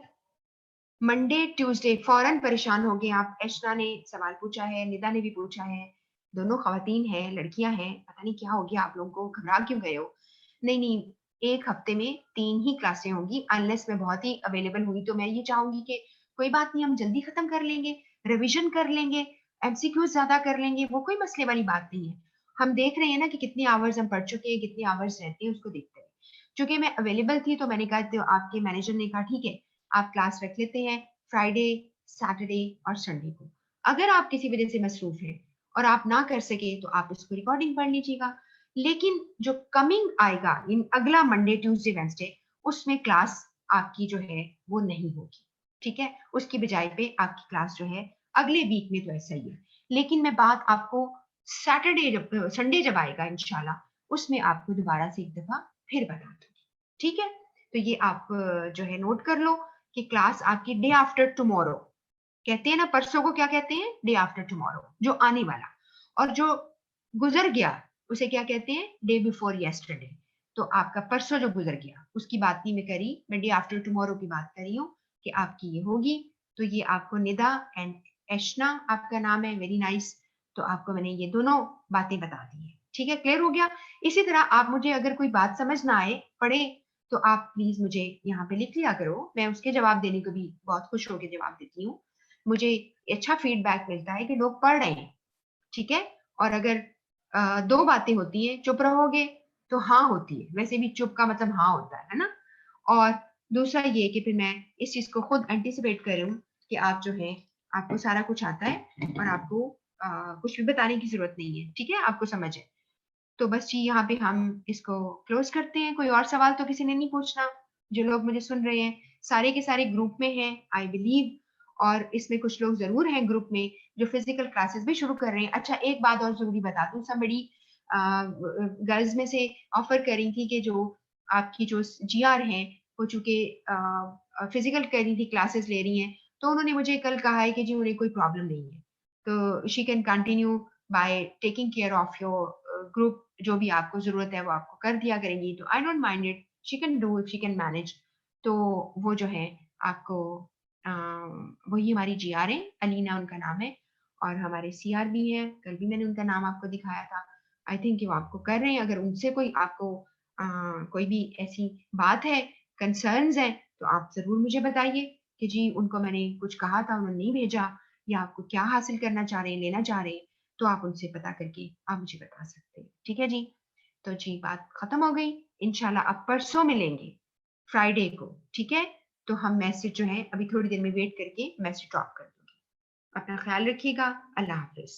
A: मंडे ट्यूसडे फौरन परेशान हो गए आप। एशना ने सवाल पूछा है, निदा ने भी पूछा है, दोनों खवातीन हैं, लड़कियां हैं, पता नहीं क्या हो गया आप लोगों को, घबरा क्यों गए हो। नहीं नहीं, एक हफ्ते में 3 ही क्लासें होंगी, अनलेस मैं बहुत ही अवेलेबल हुई तो मैं ये चाहूंगी कि कोई बात नहीं, हम जल्दी खत्म कर लेंगे, रिविजन कर लेंगे, एमसीक्यू ज्यादा कर लेंगे, वो कोई मसले वाली बात नहीं है। हम देख रहे हैं ना कि कितने आवर्स हम पढ़ चुके हैं, कितने आवर्स रहते हैं, उसको देखते हैं। क्योंकि मैं अवेलेबल थी तो मैंने कहा, तो आपके मैनेजर ने कहा ठीक है आप क्लास रख लेते हैं फ्राइडे, सैटरडे और संडे को। अगर आप किसी वजह से मसरूफ हैं और आप ना कर सके तो आप इसको रिकॉर्डिंग पढ़ लीजिएगा। लेकिन जो कमिंग आएगा इन अगला मंडे ट्यूसडे वेंसडे, उसमें क्लास आपकी जो है वो नहीं होगी, ठीक है, उसकी बजाय पे आपकी क्लास जो है अगले वीक में, तो ऐसा ही है। लेकिन मैं बात आपको सैटरडे जब संडे जब आएगा इंशाल्लाह उसमें आपको दोबारा से एक दफा फिर बता दूंगी, ठीक है। तो ये आप जो है नोट कर लो कि क्लास आपकी डे आफ्टर टुमारो, कहते हैं ना परसों को क्या कहते हैं, डे आफ्टर टुमारो, जो आने वाला, और जो गुजर गया उसे क्या कहते हैं, डे बिफोर यस्टरडे। तो आपका परसों जो गुजर गया उसकी बात नहीं मैं करी, मैं डे आफ्टर टुमारो की बात कर रही हूँ कि आपकी ये होगी। तो ये आपको निदा एंड एशना आपका नाम है, वेरी नाइस। तो आपको मैंने ये दोनों बातें बता दी है, ठीक है, क्लियर हो गया। इसी तरह आप मुझे अगर कोई बात समझ ना आए पढ़े तो आप प्लीज मुझे यहाँ पे लिख लिया करो, मैं उसके जवाब देने को भी बहुत खुश होकर जवाब देती हूँ। मुझे अच्छा फीडबैक मिलता है कि लोग पढ़ रहे हैं, ठीक है। और अगर दो बातें होती हैं, चुप रहोगे तो हाँ होती है, वैसे भी चुप का मतलब हाँ होता है ना। और दूसरा ये कि फिर मैं इस चीज को खुद एंटिसिपेट करूं कि आप जो है आपको सारा कुछ आता है और आपको कुछ भी बताने की जरूरत नहीं है, ठीक है, आपको समझ है। तो बस जी यहाँ पे हम इसको क्लोज करते हैं। कोई और सवाल तो किसी ने नहीं पूछना? जो लोग मुझे सुन रहे हैं सारे के सारे ग्रुप में हैं आई बिलीव, और इसमें कुछ लोग जरूर हैं ग्रुप में जो फिजिकल क्लासेस भी शुरू कर रहे हैं। अच्छा एक बात और जरूरी बता दूं, सब बड़ी गर्ल्स में से ऑफर कर रही थी कि जो आपकी जो जीआर हैं वो चूंकि फिजिकल कर रही थी, क्लासेस ले रही हैं, तो उन्होंने मुझे कल कहा है कि जी उन्हें कोई प्रॉब्लम नहीं है, तो she can continue by taking care of your group. जो भी आपको जरूरत है वो आपको कर दिया करेंगी, तो I don't mind it, she can do if she can manage. तो वो जो है आपको वही हमारी जीआर है, अलीना उनका नाम है, और हमारे सीआर भी है, कल भी मैंने उनका नाम आपको दिखाया था। आई थिंक वो आपको कर रहे हैं। अगर उनसे कोई आपको कोई भी ऐसी बात है, कंसर्न्स है, तो आप जरूर मुझे बताइए कि जी उनको मैंने कुछ कहा था उन्होंने नहीं भेजा, या आपको क्या हासिल करना चाह रहे हैं, लेना चाह रहे हैं, तो आप उनसे पता करके आप मुझे बता सकते हैं, ठीक है जी। तो जी बात खत्म हो गई, इंशाल्लाह अब परसों मिलेंगे फ्राइडे को, ठीक है। तो हम मैसेज जो है अभी थोड़ी देर में वेट करके मैसेज ड्रॉप कर दूंगी। अपना ख्याल रखिएगा, अल्लाह हाफिज।